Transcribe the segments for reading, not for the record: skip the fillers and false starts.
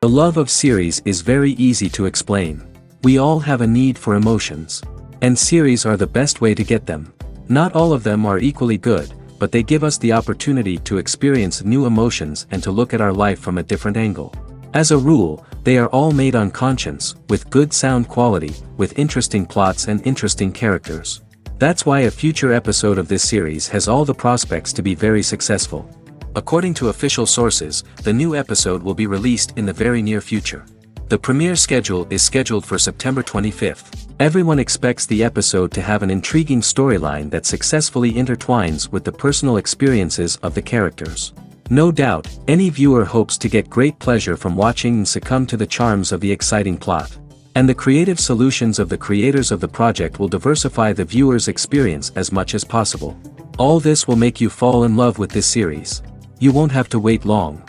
The love of series is very easy to explain. We all have a need for emotions. And series are the best way to get them. Not all of them are equally good, but they give us the opportunity to experience new emotions and to look at our life from a different angle. As a rule, they are all made on conscience, with good sound quality, with interesting plots and interesting characters. That's why a future episode of this series has all the prospects to be very successful. According to official sources, the new episode will be released in the very near future. The premiere schedule is scheduled for September 25th. Everyone expects the episode to have an intriguing storyline that successfully intertwines with the personal experiences of the characters. No doubt, any viewer hopes to get great pleasure from watching and succumb to the charms of the exciting plot. And the creative solutions of the creators of the project will diversify the viewer's experience as much as possible. All this will make you fall in love with this series. You won't have to wait long.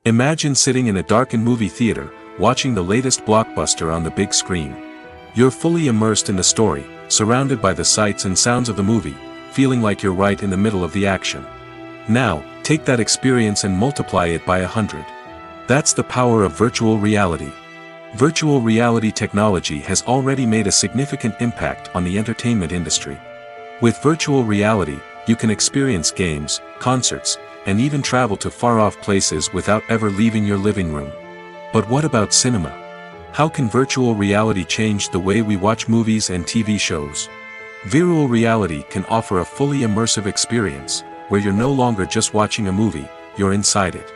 Imagine sitting in a darkened movie theater, watching the latest blockbuster on the big screen. You're fully immersed in the story, surrounded by the sights and sounds of the movie, feeling like you're right in the middle of the action. Now, take that experience and multiply it by 100. That's the power of virtual reality. Virtual reality technology has already made a significant impact on the entertainment industry. With virtual reality, you can experience games, concerts, and even travel to far-off places without ever leaving your living room. But what about cinema? How can virtual reality change the way we watch movies and TV shows? Virtual reality can offer a fully immersive experience, where you're no longer just watching a movie, you're inside it.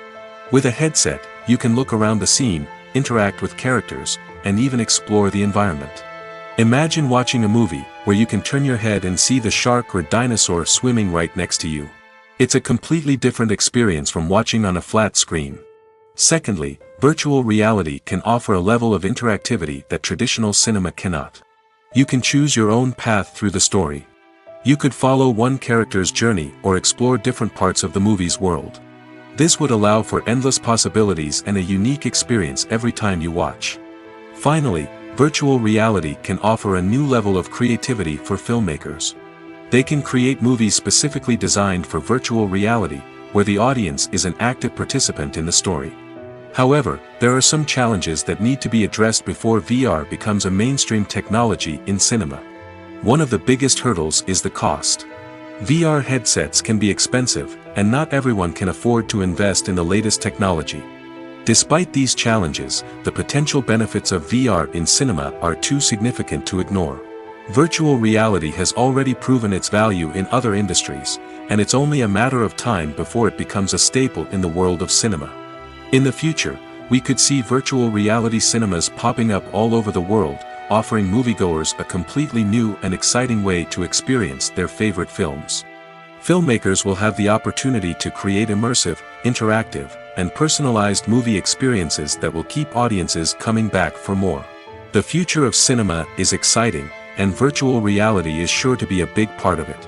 With a headset, you can look around the scene, interact with characters, and even explore the environment. Imagine watching a movie, where you can turn your head and see the shark or dinosaur swimming right next to you. It's a completely different experience from watching on a flat screen. Secondly, virtual reality can offer a level of interactivity that traditional cinema cannot. You can choose your own path through the story. You could follow one character's journey or explore different parts of the movie's world. This would allow for endless possibilities and a unique experience every time you watch. Finally, virtual reality can offer a new level of creativity for filmmakers. They can create movies specifically designed for virtual reality, where the audience is an active participant in the story. However, there are some challenges that need to be addressed before VR becomes a mainstream technology in cinema. One of the biggest hurdles is the cost. VR headsets can be expensive, and not everyone can afford to invest in the latest technology. Despite these challenges, the potential benefits of VR in cinema are too significant to ignore. Virtual reality has already proven its value in other industries, and it's only a matter of time before it becomes a staple in the world of cinema. In the future, we could see virtual reality cinemas popping up all over the world, offering moviegoers a completely new and exciting way to experience their favorite films. Filmmakers will have the opportunity to create immersive, interactive, and personalized movie experiences that will keep audiences coming back for more. The future of cinema is exciting, and virtual reality is sure to be a big part of it.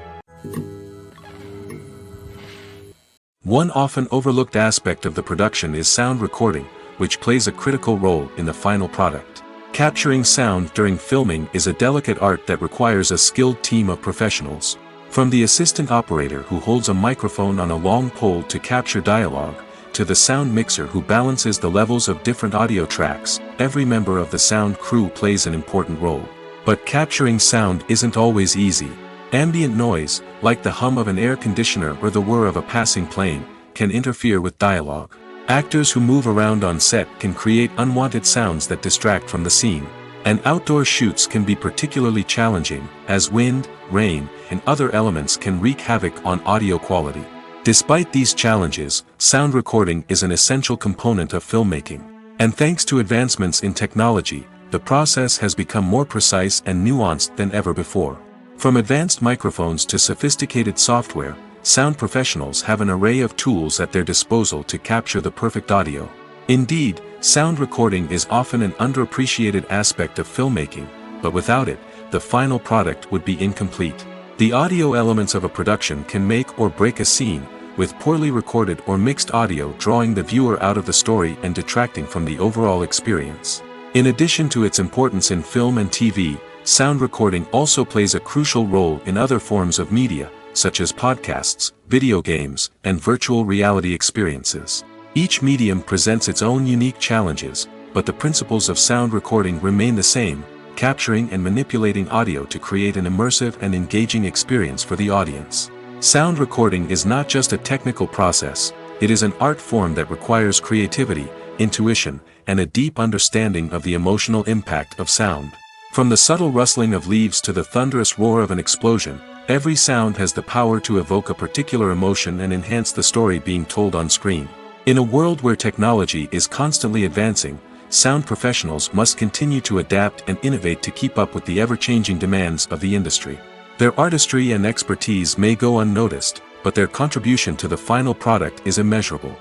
One often overlooked aspect of the production is sound recording, which plays a critical role in the final product. Capturing sound during filming is a delicate art that requires a skilled team of professionals. From the assistant operator who holds a microphone on a long pole to capture dialogue, to the sound mixer who balances the levels of different audio tracks, every member of the sound crew plays an important role. But capturing sound isn't always easy. Ambient noise, like the hum of an air conditioner or the whir of a passing plane, can interfere with dialogue. Actors who move around on set can create unwanted sounds that distract from the scene. And outdoor shoots can be particularly challenging, as wind, rain, and other elements can wreak havoc on audio quality. Despite these challenges, sound recording is an essential component of filmmaking. And thanks to advancements in technology, the process has become more precise and nuanced than ever before. From advanced microphones to sophisticated software, sound professionals have an array of tools at their disposal to capture the perfect audio. Indeed, sound recording is often an underappreciated aspect of filmmaking, but without it, the final product would be incomplete. The audio elements of a production can make or break a scene, with poorly recorded or mixed audio drawing the viewer out of the story and detracting from the overall experience. In addition to its importance in film and TV, sound recording also plays a crucial role in other forms of media, such as podcasts, video games, and virtual reality experiences. Each medium presents its own unique challenges, but the principles of sound recording remain the same, capturing and manipulating audio to create an immersive and engaging experience for the audience. Sound recording is not just a technical process, it is an art form that requires creativity, intuition, and a deep understanding of the emotional impact of sound. From the subtle rustling of leaves to the thunderous roar of an explosion, every sound has the power to evoke a particular emotion and enhance the story being told on screen. In a world where technology is constantly advancing, sound professionals must continue to adapt and innovate to keep up with the ever-changing demands of the industry. Their artistry and expertise may go unnoticed, but their contribution to the final product is immeasurable.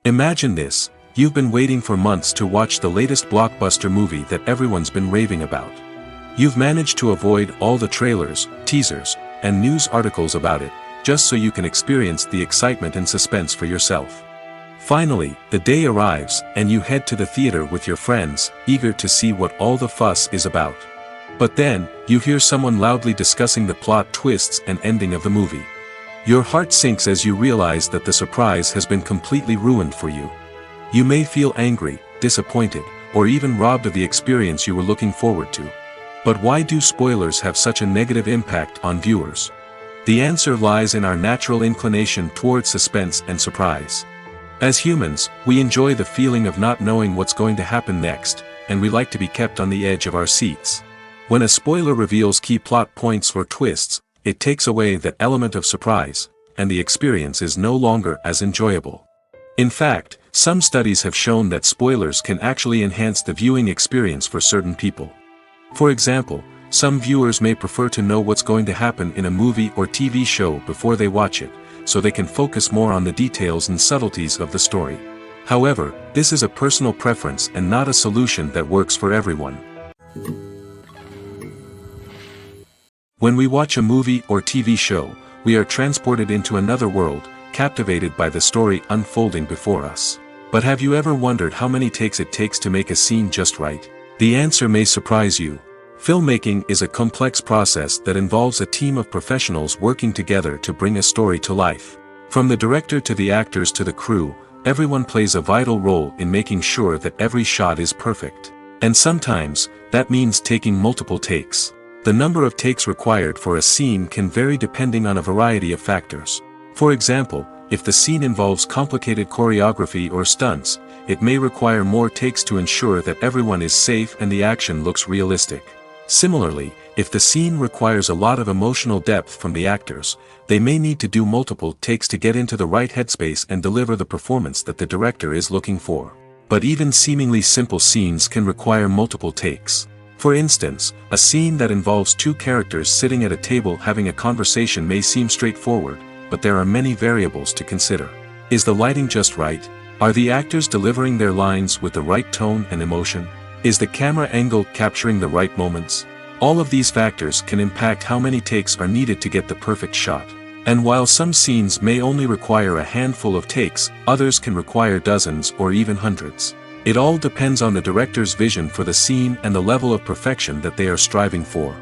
Imagine this: you've been waiting for months to watch the latest blockbuster movie that everyone's been raving about. You've managed to avoid all the trailers, teasers, and news articles about it, just so you can experience the excitement and suspense for yourself. Finally, the day arrives, and you head to the theater with your friends, eager to see what all the fuss is about. But then, you hear someone loudly discussing the plot twists and ending of the movie. Your heart sinks as you realize that the surprise has been completely ruined for you. You may feel angry, disappointed, or even robbed of the experience you were looking forward to. But why do spoilers have such a negative impact on viewers? The answer lies in our natural inclination toward suspense and surprise. As humans, we enjoy the feeling of not knowing what's going to happen next, and we like to be kept on the edge of our seats. When a spoiler reveals key plot points or twists, it takes away that element of surprise, and the experience is no longer as enjoyable. In fact, some studies have shown that spoilers can actually enhance the viewing experience for certain people. For example, some viewers may prefer to know what's going to happen in a movie or TV show before they watch it, so they can focus more on the details and subtleties of the story. However, this is a personal preference and not a solution that works for everyone. When we watch a movie or TV show, we are transported into another world, captivated by the story unfolding before us. But have you ever wondered how many takes it takes to make a scene just right? The answer may surprise you. Filmmaking is a complex process that involves a team of professionals working together to bring a story to life. From the director to the actors to the crew, everyone plays a vital role in making sure that every shot is perfect. And sometimes, that means taking multiple takes. The number of takes required for a scene can vary depending on a variety of factors. For example, if the scene involves complicated choreography or stunts, it may require more takes to ensure that everyone is safe and the action looks realistic. Similarly, if the scene requires a lot of emotional depth from the actors, they may need to do multiple takes to get into the right headspace and deliver the performance that the director is looking for. But even seemingly simple scenes can require multiple takes. For instance, a scene that involves two characters sitting at a table having a conversation may seem straightforward, but there are many variables to consider. Is the lighting just right? Are the actors delivering their lines with the right tone and emotion? Is the camera angle capturing the right moments? All of these factors can impact how many takes are needed to get the perfect shot. And while some scenes may only require a handful of takes, others can require dozens or even hundreds. It all depends on the director's vision for the scene and the level of perfection that they are striving for.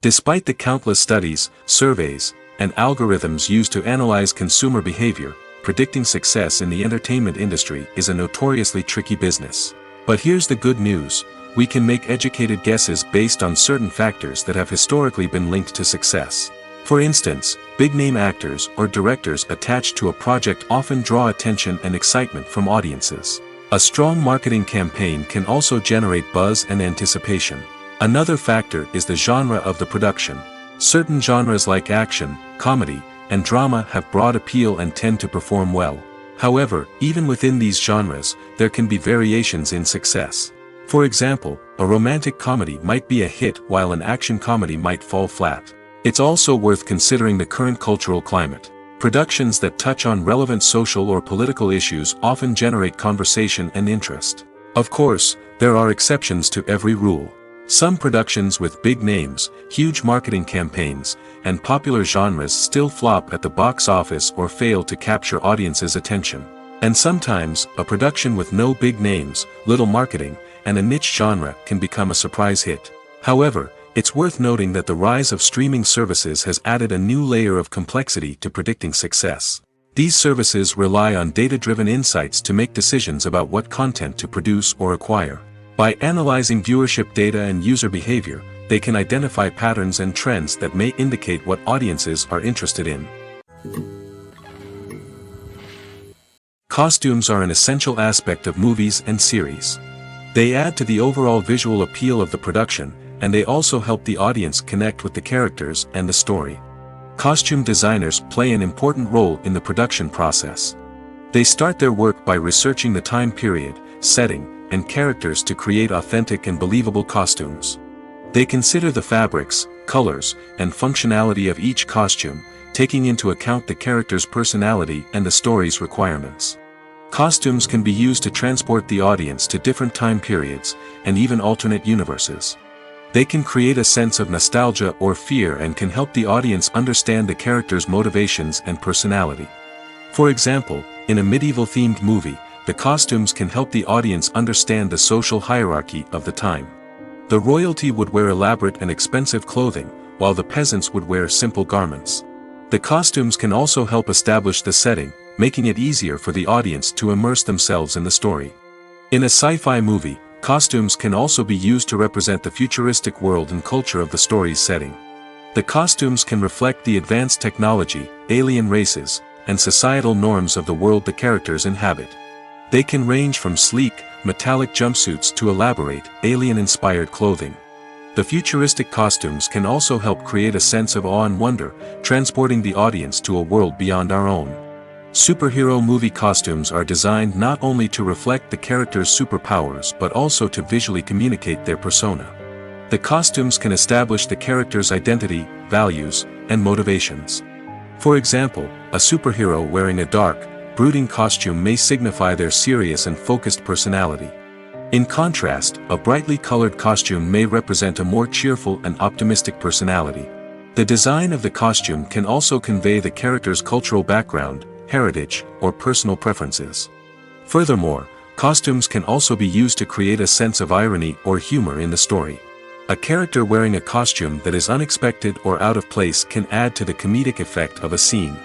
Despite the countless studies, surveys, and algorithms used to analyze consumer behavior, predicting success in the entertainment industry is a notoriously tricky business. But here's the good news: we can make educated guesses based on certain factors that have historically been linked to success. For instance, big-name actors or directors attached to a project often draw attention and excitement from audiences. A strong marketing campaign can also generate buzz and anticipation. Another factor is the genre of the production. Certain genres like action, comedy, and drama have broad appeal and tend to perform well. However, even within these genres, there can be variations in success. For example, a romantic comedy might be a hit while an action comedy might fall flat. It's also worth considering the current cultural climate. Productions that touch on relevant social or political issues often generate conversation and interest. Of course, there are exceptions to every rule. Some productions with big names, huge marketing campaigns, and popular genres still flop at the box office or fail to capture audiences' attention. And sometimes, a production with no big names, little marketing, and a niche genre can become a surprise hit. However, it's worth noting that the rise of streaming services has added a new layer of complexity to predicting success. These services rely on data-driven insights to make decisions about what content to produce or acquire. By analyzing viewership data and user behavior, they can identify patterns and trends that may indicate what audiences are interested in. Costumes are an essential aspect of movies and series. They add to the overall visual appeal of the production, and they also help the audience connect with the characters and the story. Costume designers play an important role in the production process. They start their work by researching the time period, setting, and characters to create authentic and believable costumes. They consider the fabrics, colors, and functionality of each costume, taking into account the character's personality and the story's requirements. Costumes can be used to transport the audience to different time periods, and even alternate universes. They can create a sense of nostalgia or fear and can help the audience understand the character's motivations and personality. For example, in a medieval-themed movie, the costumes can help the audience understand the social hierarchy of the time. The royalty would wear elaborate and expensive clothing, while the peasants would wear simple garments. The costumes can also help establish the setting, making it easier for the audience to immerse themselves in the story. In a sci-fi movie, costumes can also be used to represent the futuristic world and culture of the story's setting. The costumes can reflect the advanced technology, alien races, and societal norms of the world the characters inhabit. They can range from sleek, metallic jumpsuits to elaborate, alien-inspired clothing. The futuristic costumes can also help create a sense of awe and wonder, transporting the audience to a world beyond our own. Superhero movie costumes are designed not only to reflect the character's superpowers but also to visually communicate their persona. The costumes can establish the character's identity, values, and motivations. For example, a superhero wearing a dark, brooding costume may signify their serious and focused personality. In contrast, a brightly colored costume may represent a more cheerful and optimistic personality. The design of the costume can also convey the character's cultural background, heritage, or personal preferences. Furthermore, costumes can also be used to create a sense of irony or humor in the story. A character wearing a costume that is unexpected or out of place can add to the comedic effect of a scene.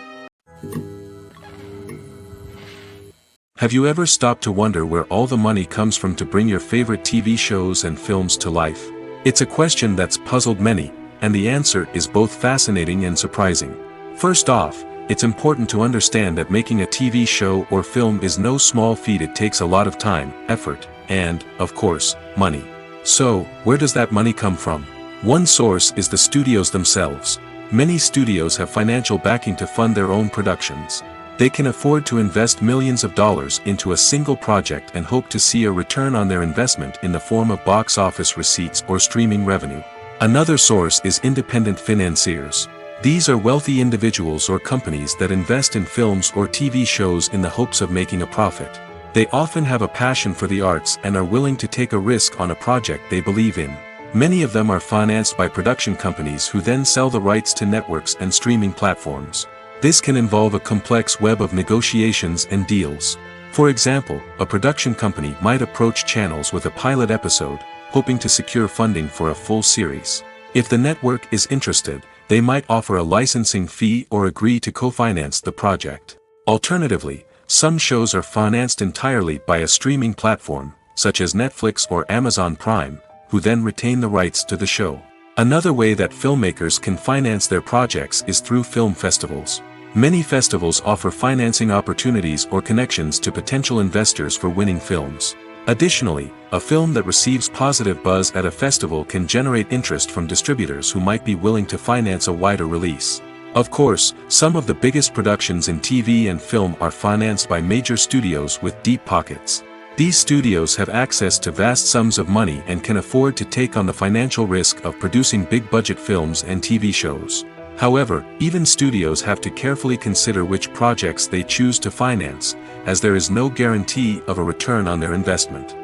Have you ever stopped to wonder where all the money comes from to bring your favorite TV shows and films to life? It's a question that's puzzled many, and the answer is both fascinating and surprising. First off, it's important to understand that making a TV show or film is no small feat. It takes a lot of time, effort, and, of course, money. So, where does that money come from? One source is the studios themselves. Many studios have financial backing to fund their own productions. They can afford to invest millions of dollars into a single project and hope to see a return on their investment in the form of box office receipts or streaming revenue. Another source is independent financiers. These are wealthy individuals or companies that invest in films or TV shows in the hopes of making a profit. They often have a passion for the arts and are willing to take a risk on a project they believe in. Many of them are financed by production companies who then sell the rights to networks and streaming platforms. This can involve a complex web of negotiations and deals. For example, a production company might approach channels with a pilot episode, hoping to secure funding for a full series. If the network is interested, they might offer a licensing fee or agree to co-finance the project. Alternatively, some shows are financed entirely by a streaming platform, such as Netflix or Amazon Prime, who then retain the rights to the show. Another way that filmmakers can finance their projects is through film festivals. Many festivals offer financing opportunities or connections to potential investors for winning films. Additionally, a film that receives positive buzz at a festival can generate interest from distributors who might be willing to finance a wider release. Of course, some of the biggest productions in TV and film are financed by major studios with deep pockets. These studios have access to vast sums of money and can afford to take on the financial risk of producing big-budget films and TV shows. However, even studios have to carefully consider which projects they choose to finance, as there is no guarantee of a return on their investment.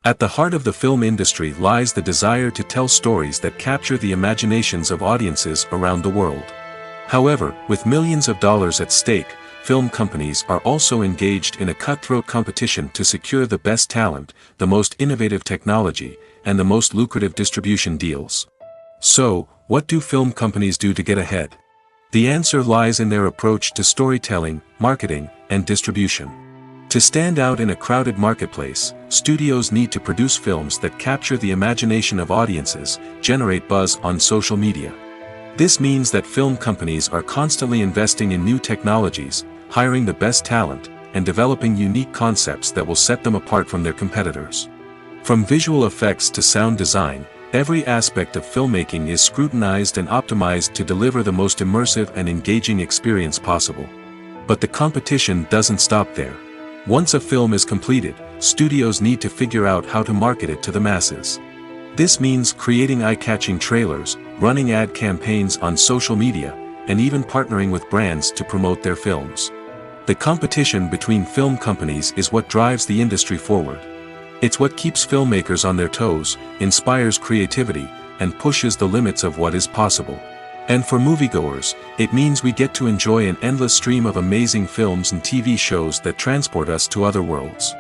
At the heart of the film industry lies the desire to tell stories that capture the imaginations of audiences around the world. However, with millions of dollars at stake, film companies are also engaged in a cutthroat competition to secure the best talent, the most innovative technology, and the most lucrative distribution deals. So, what do film companies do to get ahead? The answer lies in their approach to storytelling, marketing, and distribution. To stand out in a crowded marketplace, studios need to produce films that capture the imagination of audiences, generate buzz on social media. This means that film companies are constantly investing in new technologies, hiring the best talent, and developing unique concepts that will set them apart from their competitors. From visual effects to sound design, every aspect of filmmaking is scrutinized and optimized to deliver the most immersive and engaging experience possible. But the competition doesn't stop there. Once a film is completed, studios need to figure out how to market it to the masses. This means creating eye-catching trailers, running ad campaigns on social media, and even partnering with brands to promote their films. The competition between film companies is what drives the industry forward. It's what keeps filmmakers on their toes, inspires creativity, and pushes the limits of what is possible. And for moviegoers, it means we get to enjoy an endless stream of amazing films and TV shows that transport us to other worlds.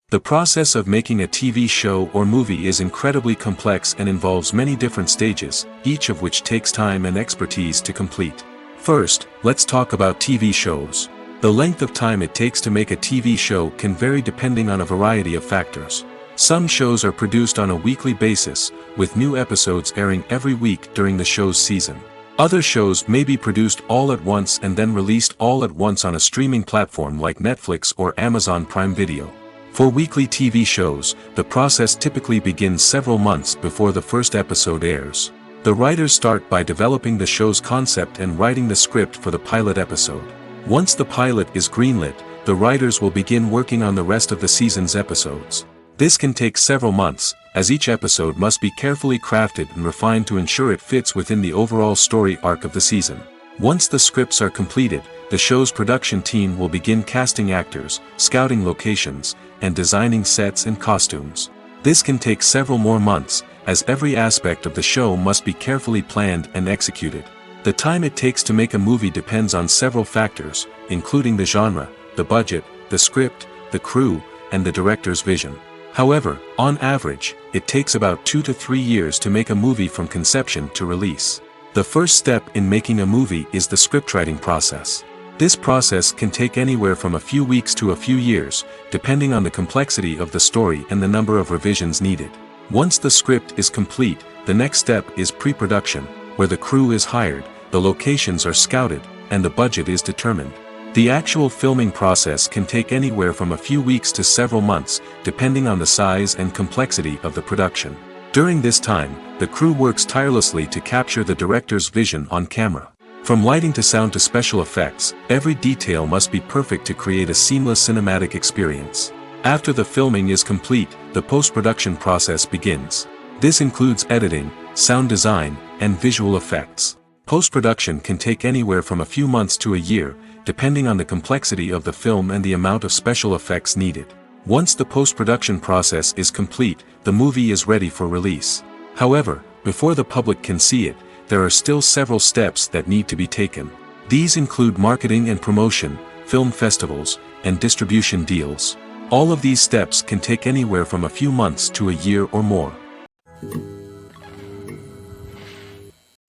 The process of making a TV show or movie is incredibly complex and involves many different stages, each of which takes time and expertise to complete. First, let's talk about TV shows. The length of time it takes to make a TV show can vary depending on a variety of factors. Some shows are produced on a weekly basis, with new episodes airing every week during the show's season. Other shows may be produced all at once and then released all at once on a streaming platform like Netflix or Amazon Prime Video. For weekly TV shows, the process typically begins several months before the first episode airs. The writers start by developing the show's concept and writing the script for the pilot episode. Once the pilot is greenlit, the writers will begin working on the rest of the season's episodes. This can take several months, as each episode must be carefully crafted and refined to ensure it fits within the overall story arc of the season. Once the scripts are completed, the show's production team will begin casting actors, scouting locations, and designing sets and costumes. This can take several more months, as every aspect of the show must be carefully planned and executed. The time it takes to make a movie depends on several factors, including the genre, the budget, the script, the crew, and the director's vision. However, on average, it takes about 2 to 3 years to make a movie from conception to release. The first step in making a movie is the scriptwriting process. This process can take anywhere from a few weeks to a few years, depending on the complexity of the story and the number of revisions needed. Once the script is complete, the next step is pre-production, where the crew is hired, the locations are scouted, and the budget is determined. The actual filming process can take anywhere from a few weeks to several months, depending on the size and complexity of the production. During this time, the crew works tirelessly to capture the director's vision on camera. From lighting to sound to special effects, every detail must be perfect to create a seamless cinematic experience. After the filming is complete, the post-production process begins. This includes editing, sound design, and visual effects. Post-production can take anywhere from a few months to a year, depending on the complexity of the film and the amount of special effects needed. Once the post-production process is complete, the movie is ready for release. However, before the public can see it, there are still several steps that need to be taken. These include marketing and promotion, film festivals, and distribution deals. All of these steps can take anywhere from a few months to a year or more.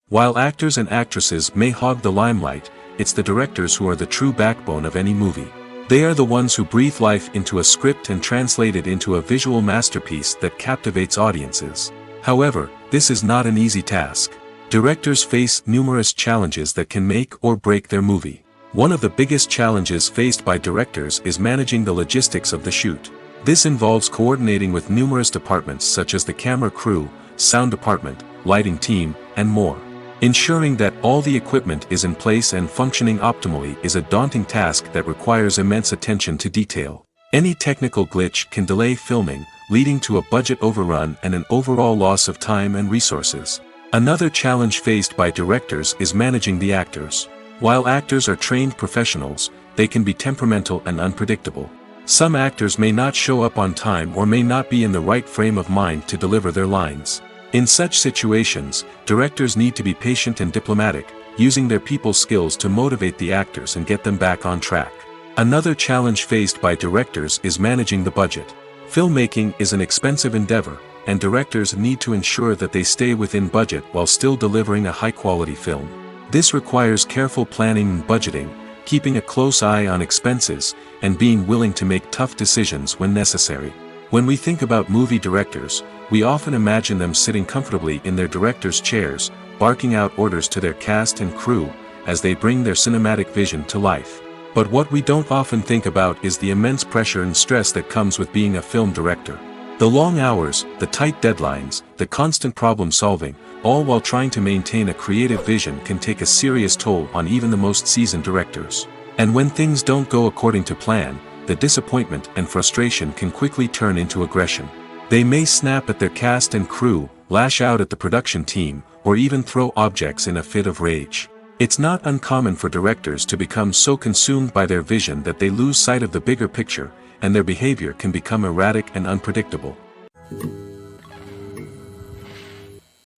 While actors and actresses may hog the limelight, it's the directors who are the true backbone of any movie. They are the ones who breathe life into a script and translate it into a visual masterpiece that captivates audiences. However, this is not an easy task. Directors face numerous challenges that can make or break their movie. One of the biggest challenges faced by directors is managing the logistics of the shoot. This involves coordinating with numerous departments such as the camera crew, sound department, lighting team, and more. Ensuring that all the equipment is in place and functioning optimally is a daunting task that requires immense attention to detail. Any technical glitch can delay filming, leading to a budget overrun and an overall loss of time and resources. Another challenge faced by directors is managing the actors. While actors are trained professionals, they can be temperamental and unpredictable. Some actors may not show up on time or may not be in the right frame of mind to deliver their lines. In such situations, directors need to be patient and diplomatic, using their people skills to motivate the actors and get them back on track. Another challenge faced by directors is managing the budget. Filmmaking is an expensive endeavor, and directors need to ensure that they stay within budget while still delivering a high-quality film. This requires careful planning and budgeting, keeping a close eye on expenses, and being willing to make tough decisions when necessary. When we think about movie directors, we often imagine them sitting comfortably in their director's chairs, barking out orders to their cast and crew, as they bring their cinematic vision to life. But what we don't often think about is the immense pressure and stress that comes with being a film director. The long hours, the tight deadlines, the constant problem solving, all while trying to maintain a creative vision can take a serious toll on even the most seasoned directors. And when things don't go according to plan, the disappointment and frustration can quickly turn into aggression. They may snap at their cast and crew, lash out at the production team, or even throw objects in a fit of rage. It's not uncommon for directors to become so consumed by their vision that they lose sight of the bigger picture, and their behavior can become erratic and unpredictable.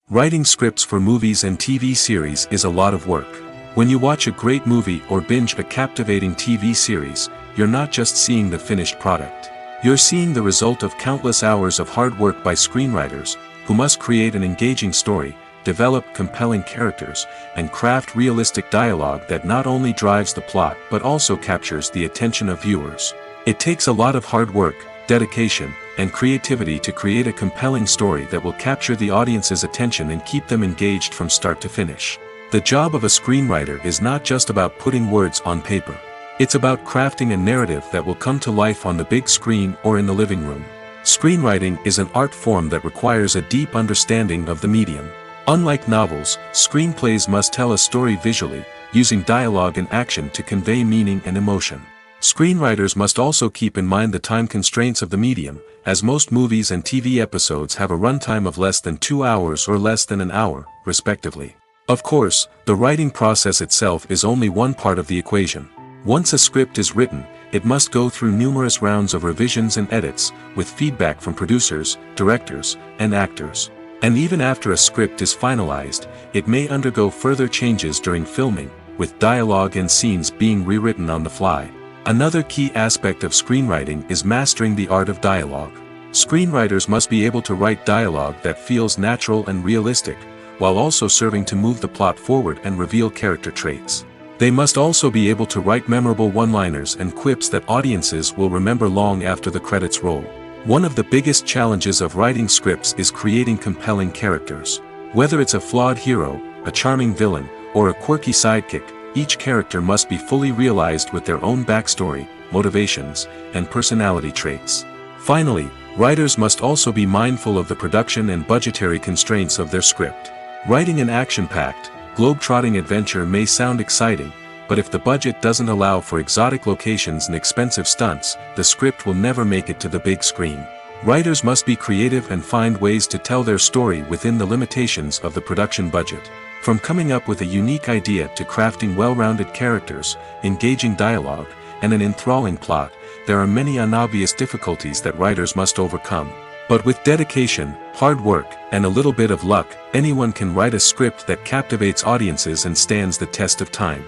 Writing scripts for movies and TV series is a lot of work. When you watch a great movie or binge a captivating TV series, you're not just seeing the finished product. You're seeing the result of countless hours of hard work by screenwriters, who must create an engaging story, develop compelling characters, and craft realistic dialogue that not only drives the plot but also captures the attention of viewers. It takes a lot of hard work, dedication, and creativity to create a compelling story that will capture the audience's attention and keep them engaged from start to finish. The job of a screenwriter is not just about putting words on paper. It's about crafting a narrative that will come to life on the big screen or in the living room. Screenwriting is an art form that requires a deep understanding of the medium. Unlike novels, screenplays must tell a story visually, using dialogue and action to convey meaning and emotion. Screenwriters must also keep in mind the time constraints of the medium, as most movies and TV episodes have a runtime of less than 2 hours or less than an hour, respectively. Of course, the writing process itself is only one part of the equation. Once a script is written, it must go through numerous rounds of revisions and edits, with feedback from producers, directors, and actors. And even after a script is finalized, it may undergo further changes during filming, with dialogue and scenes being rewritten on the fly. Another key aspect of screenwriting is mastering the art of dialogue. Screenwriters must be able to write dialogue that feels natural and realistic, while also serving to move the plot forward and reveal character traits. They must also be able to write memorable one-liners and quips that audiences will remember long after the credits roll. One of the biggest challenges of writing scripts is creating compelling characters. Whether it's a flawed hero, a charming villain, or a quirky sidekick, each character must be fully realized with their own backstory, motivations, and personality traits. Finally, writers must also be mindful of the production and budgetary constraints of their script. Writing an action-packed, globe-trotting adventure may sound exciting, but if the budget doesn't allow for exotic locations and expensive stunts, the script will never make it to the big screen. Writers must be creative and find ways to tell their story within the limitations of the production budget. From coming up with a unique idea to crafting well-rounded characters, engaging dialogue, and an enthralling plot, there are many unobvious difficulties that writers must overcome. But with dedication, hard work, and a little bit of luck, anyone can write a script that captivates audiences and stands the test of time.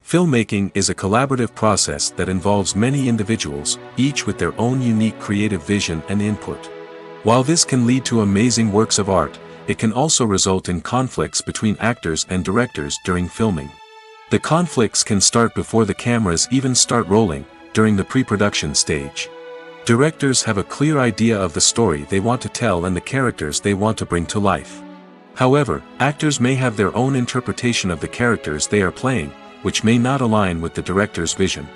Filmmaking is a collaborative process that involves many individuals, each with their own unique creative vision and input. While this can lead to amazing works of art, it can also result in conflicts between actors and directors during filming. The conflicts can start before the cameras even start rolling, during the pre-production stage. Directors have a clear idea of the story they want to tell and the characters they want to bring to life. However, actors may have their own interpretation of the characters they are playing, which may not align with the director's vision.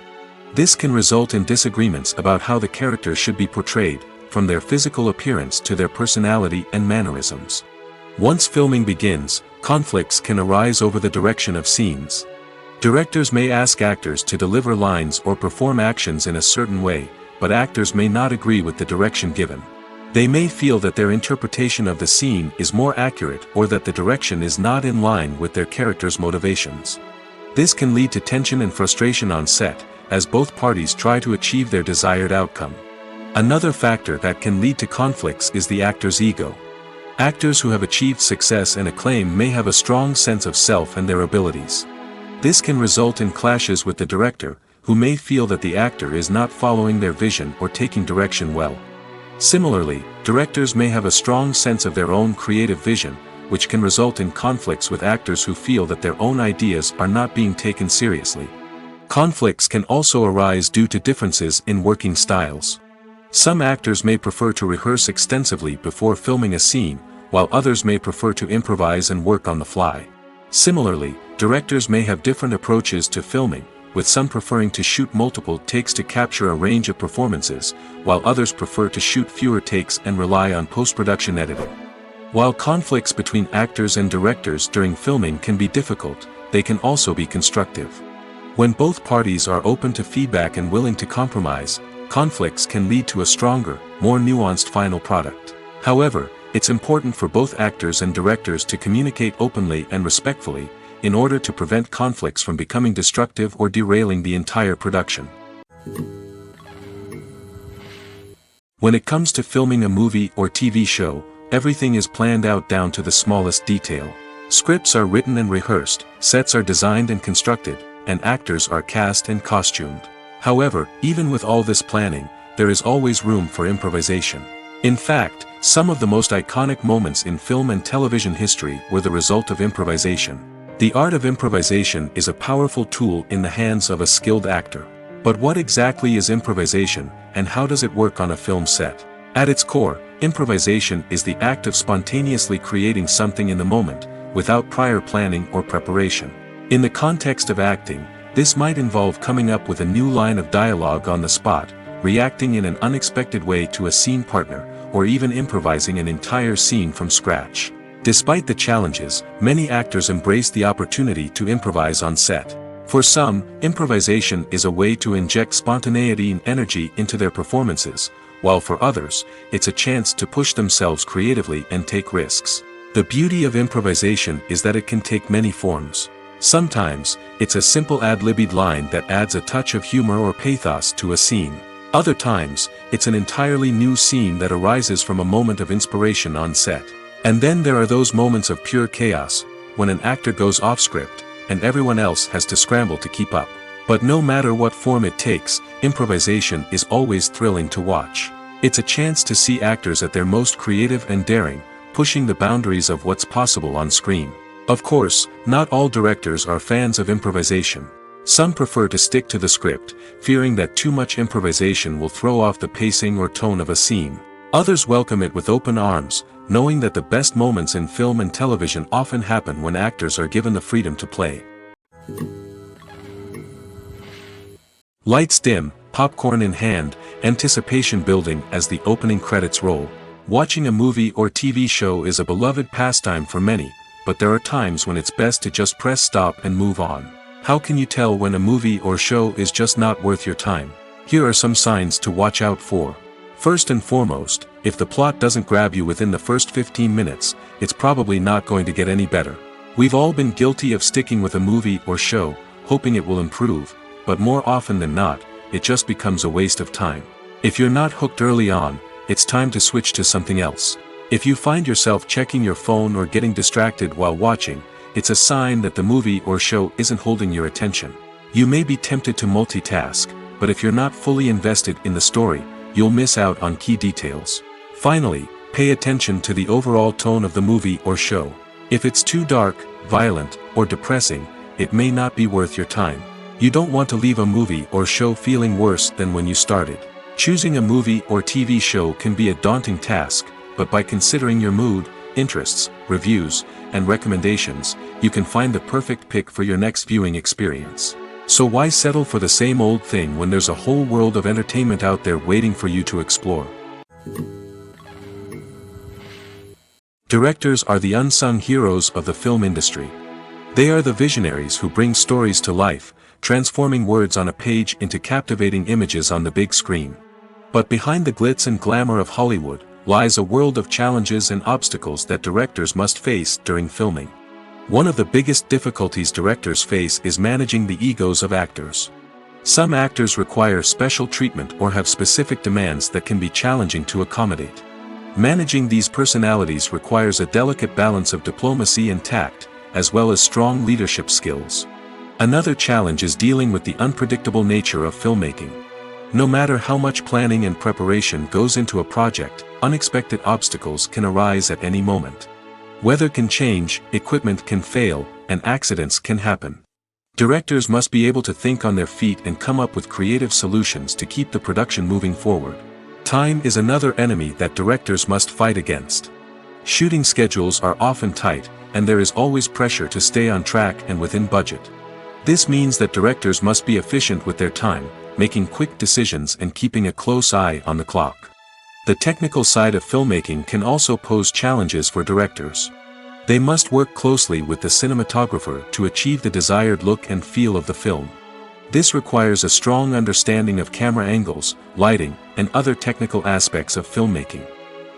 This can result in disagreements about how the characters should be portrayed, from their physical appearance to their personality and mannerisms. Once filming begins, conflicts can arise over the direction of scenes. Directors may ask actors to deliver lines or perform actions in a certain way, but actors may not agree with the direction given. They may feel that their interpretation of the scene is more accurate or that the direction is not in line with their character's motivations. This can lead to tension and frustration on set, as both parties try to achieve their desired outcome. Another factor that can lead to conflicts is the actor's ego. Actors who have achieved success and acclaim may have a strong sense of self and their abilities. This can result in clashes with the director, who may feel that the actor is not following their vision or taking direction well. Similarly, directors may have a strong sense of their own creative vision, which can result in conflicts with actors who feel that their own ideas are not being taken seriously. Conflicts can also arise due to differences in working styles. Some actors may prefer to rehearse extensively before filming a scene, while others may prefer to improvise and work on the fly. Similarly, directors may have different approaches to filming, with some preferring to shoot multiple takes to capture a range of performances, while others prefer to shoot fewer takes and rely on post-production editing. While conflicts between actors and directors during filming can be difficult, they can also be constructive. When both parties are open to feedback and willing to compromise, conflicts can lead to a stronger, more nuanced final product. However, it's important for both actors and directors to communicate openly and respectfully, in order to prevent conflicts from becoming destructive or derailing the entire production. When it comes to filming a movie or TV show, everything is planned out down to the smallest detail. Scripts are written and rehearsed, sets are designed and constructed, and actors are cast and costumed. However, even with all this planning, there is always room for improvisation. In fact, some of the most iconic moments in film and television history were the result of improvisation. The art of improvisation is a powerful tool in the hands of a skilled actor. But what exactly is improvisation, and how does it work on a film set? At its core, improvisation is the act of spontaneously creating something in the moment, without prior planning or preparation. In the context of acting, this might involve coming up with a new line of dialogue on the spot, reacting in an unexpected way to a scene partner, or even improvising an entire scene from scratch. Despite the challenges, many actors embrace the opportunity to improvise on set. For some, improvisation is a way to inject spontaneity and energy into their performances, while for others, it's a chance to push themselves creatively and take risks. The beauty of improvisation is that it can take many forms. Sometimes, it's a simple ad-libbed line that adds a touch of humor or pathos to a scene. Other times, it's an entirely new scene that arises from a moment of inspiration on set. And then there are those moments of pure chaos, when an actor goes off script, and everyone else has to scramble to keep up. But no matter what form it takes, improvisation is always thrilling to watch. It's a chance to see actors at their most creative and daring, pushing the boundaries of what's possible on screen. Of course, not all directors are fans of improvisation. Some prefer to stick to the script, fearing that too much improvisation will throw off the pacing or tone of a scene. Others welcome it with open arms, knowing that the best moments in film and television often happen when actors are given the freedom to play. Lights dim, popcorn in hand, anticipation building as the opening credits roll. Watching a movie or TV show is a beloved pastime for many, but there are times when it's best to just press stop and move on. How can you tell when a movie or show is just not worth your time? Here are some signs to watch out for. First and foremost, if the plot doesn't grab you within the first 15 minutes, it's probably not going to get any better. We've all been guilty of sticking with a movie or show, hoping it will improve, but more often than not, it just becomes a waste of time. If you're not hooked early on, it's time to switch to something else. If you find yourself checking your phone or getting distracted while watching, it's a sign that the movie or show isn't holding your attention. You may be tempted to multitask, but if you're not fully invested in the story, you'll miss out on key details. Finally, pay attention to the overall tone of the movie or show. If it's too dark, violent, or depressing, it may not be worth your time. You don't want to leave a movie or show feeling worse than when you started. Choosing a movie or TV show can be a daunting task, but by considering your mood, interests, reviews, and recommendations, you can find the perfect pick for your next viewing experience. So why settle for the same old thing when there's a whole world of entertainment out there waiting for you to explore? Directors are the unsung heroes of the film industry. They are the visionaries who bring stories to life, transforming words on a page into captivating images on the big screen. But behind the glitz and glamour of Hollywood, lies a world of challenges and obstacles that directors must face during filming. One of the biggest difficulties directors face is managing the egos of actors. Some actors require special treatment or have specific demands that can be challenging to accommodate. Managing these personalities requires a delicate balance of diplomacy and tact, as well as strong leadership skills. Another challenge is dealing with the unpredictable nature of filmmaking. No matter how much planning and preparation goes into a project, unexpected obstacles can arise at any moment. Weather can change, equipment can fail, and accidents can happen. Directors must be able to think on their feet and come up with creative solutions to keep the production moving forward. Time is another enemy that directors must fight against. Shooting schedules are often tight, and there is always pressure to stay on track and within budget. This means that directors must be efficient with their time, making quick decisions and keeping a close eye on the clock. The technical side of filmmaking can also pose challenges for directors. They must work closely with the cinematographer to achieve the desired look and feel of the film. This requires a strong understanding of camera angles, lighting, and other technical aspects of filmmaking.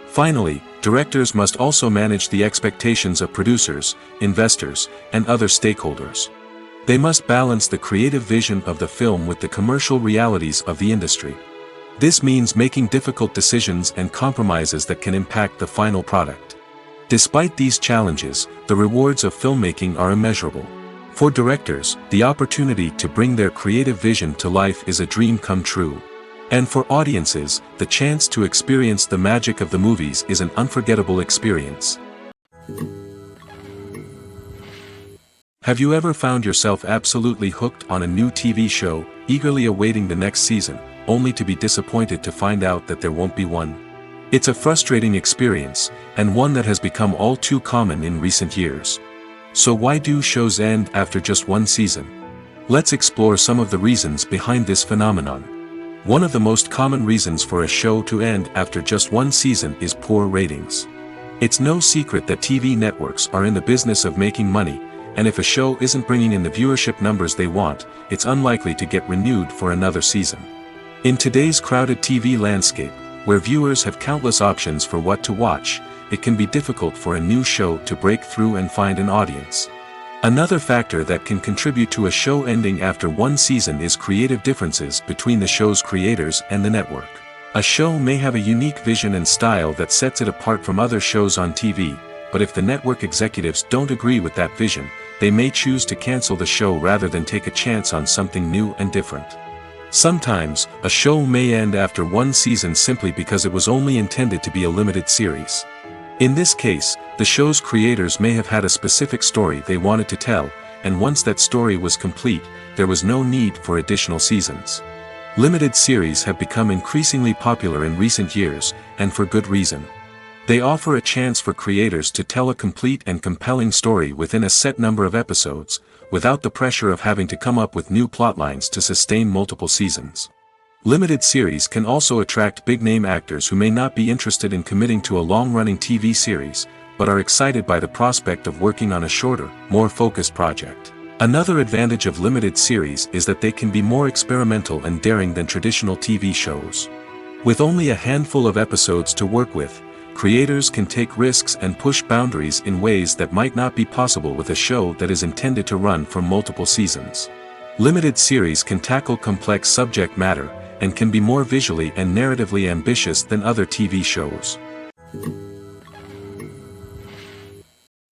Finally, directors must also manage the expectations of producers, investors, and other stakeholders. They must balance the creative vision of the film with the commercial realities of the industry. This means making difficult decisions and compromises that can impact the final product. Despite these challenges, the rewards of filmmaking are immeasurable. For directors, the opportunity to bring their creative vision to life is a dream come true. And for audiences, the chance to experience the magic of the movies is an unforgettable experience. Have you ever found yourself absolutely hooked on a new TV show, eagerly awaiting the next season, only to be disappointed to find out that there won't be one? It's a frustrating experience, and one that has become all too common in recent years. So why do shows end after just one season? Let's explore some of the reasons behind this phenomenon. One of the most common reasons for a show to end after just one season is poor ratings. It's no secret that TV networks are in the business of making money, and if a show isn't bringing in the viewership numbers they want, it's unlikely to get renewed for another season. In today's crowded TV landscape, where viewers have countless options for what to watch, it can be difficult for a new show to break through and find an audience. Another factor that can contribute to a show ending after one season is creative differences between the show's creators and the network. A show may have a unique vision and style that sets it apart from other shows on TV, but if the network executives don't agree with that vision, they may choose to cancel the show rather than take a chance on something new and different. Sometimes, a show may end after one season simply because it was only intended to be a limited series. In this case, the show's creators may have had a specific story they wanted to tell, and once that story was complete, there was no need for additional seasons. Limited series have become increasingly popular in recent years, and for good reason. They offer a chance for creators to tell a complete and compelling story within a set number of episodes, without the pressure of having to come up with new plotlines to sustain multiple seasons. Limited series can also attract big-name actors who may not be interested in committing to a long-running TV series, but are excited by the prospect of working on a shorter, more focused project. Another advantage of limited series is that they can be more experimental and daring than traditional TV shows. With only a handful of episodes to work with, creators can take risks and push boundaries in ways that might not be possible with a show that is intended to run for multiple seasons. Limited series can tackle complex subject matter, and can be more visually and narratively ambitious than other TV shows.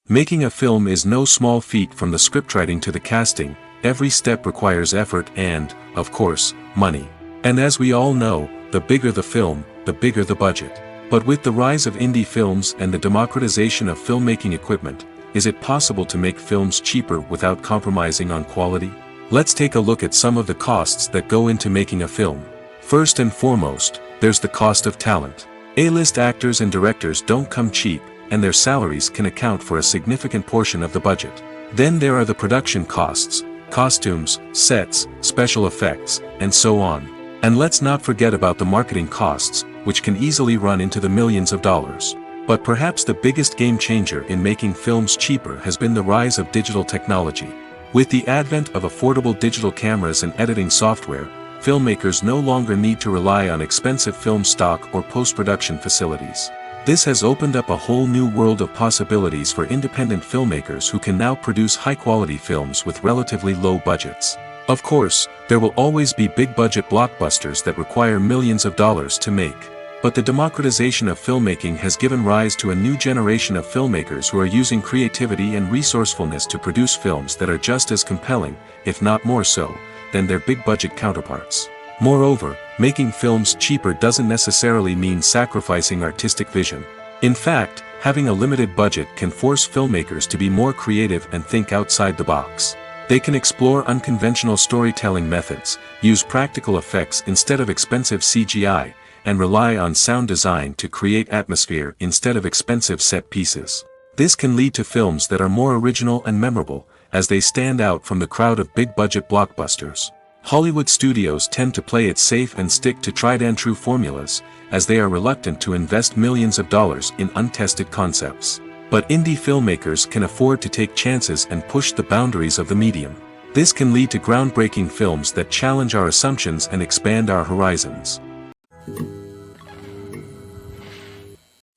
Making a film is no small feat. From the scriptwriting to the casting, every step requires effort and, of course, money. And as we all know, the bigger the film, the bigger the budget. But with the rise of indie films and the democratization of filmmaking equipment, is it possible to make films cheaper without compromising on quality? Let's take a look at some of the costs that go into making a film. First and foremost, there's the cost of talent. A-list actors and directors don't come cheap, and their salaries can account for a significant portion of the budget. Then there are the production costs, costumes, sets, special effects, and so on. And let's not forget about the marketing costs, which can easily run into the millions of dollars. But perhaps the biggest game changer in making films cheaper has been the rise of digital technology. With the advent of affordable digital cameras and editing software, filmmakers no longer need to rely on expensive film stock or post-production facilities. This has opened up a whole new world of possibilities for independent filmmakers who can now produce high-quality films with relatively low budgets. Of course, there will always be big-budget blockbusters that require millions of dollars to make. But the democratization of filmmaking has given rise to a new generation of filmmakers who are using creativity and resourcefulness to produce films that are just as compelling, if not more so, than their big-budget counterparts. Moreover, making films cheaper doesn't necessarily mean sacrificing artistic vision. In fact, having a limited budget can force filmmakers to be more creative and think outside the box. They can explore unconventional storytelling methods, use practical effects instead of expensive CGI, and rely on sound design to create atmosphere instead of expensive set pieces. This can lead to films that are more original and memorable, as they stand out from the crowd of big-budget blockbusters. Hollywood studios tend to play it safe and stick to tried-and-true formulas, as they are reluctant to invest millions of dollars in untested concepts. But indie filmmakers can afford to take chances and push the boundaries of the medium. This can lead to groundbreaking films that challenge our assumptions and expand our horizons.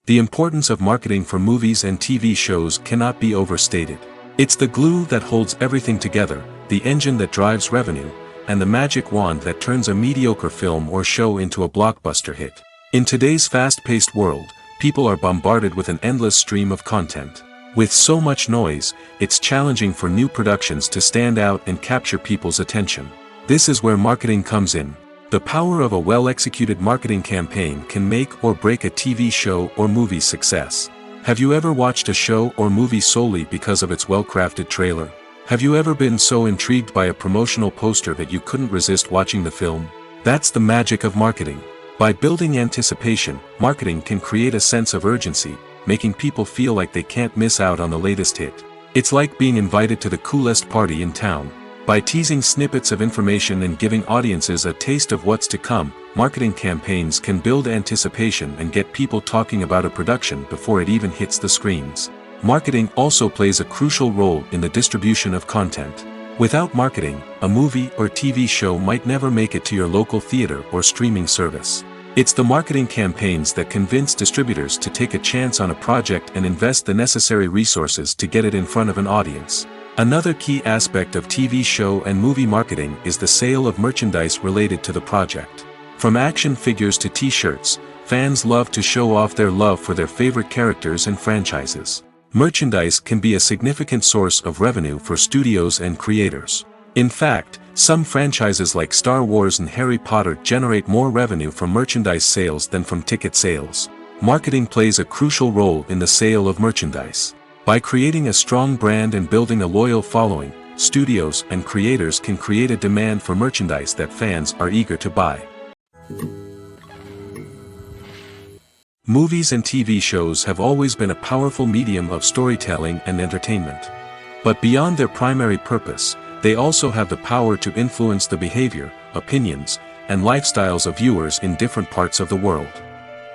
The importance of marketing for movies and TV shows cannot be overstated. It's the glue that holds everything together, the engine that drives revenue, and the magic wand that turns a mediocre film or show into a blockbuster hit. In today's fast-paced world, people are bombarded with an endless stream of content. With so much noise, it's challenging for new productions to stand out and capture people's attention. This is where marketing comes in. The power of a well-executed marketing campaign can make or break a TV show or movie's success. Have you ever watched a show or movie solely because of its well-crafted trailer? Have you ever been so intrigued by a promotional poster that you couldn't resist watching the film? That's the magic of marketing. By building anticipation, marketing can create a sense of urgency, making people feel like they can't miss out on the latest hit. It's like being invited to the coolest party in town. By teasing snippets of information and giving audiences a taste of what's to come, marketing campaigns can build anticipation and get people talking about a production before it even hits the screens. Marketing also plays a crucial role in the distribution of content. Without marketing, a movie or TV show might never make it to your local theater or streaming service. It's the marketing campaigns that convince distributors to take a chance on a project and invest the necessary resources to get it in front of an audience. Another key aspect of TV show and movie marketing is the sale of merchandise related to the project. From action figures to t-shirts, fans love to show off their love for their favorite characters and franchises. Merchandise can be a significant source of revenue for studios and creators. In fact, some franchises like Star Wars and Harry Potter generate more revenue from merchandise sales than from ticket sales. Marketing plays a crucial role in the sale of merchandise. By creating a strong brand and building a loyal following, studios and creators can create a demand for merchandise that fans are eager to buy. Movies and TV shows have always been a powerful medium of storytelling and entertainment. But beyond their primary purpose, they also have the power to influence the behavior, opinions, and lifestyles of viewers in different parts of the world.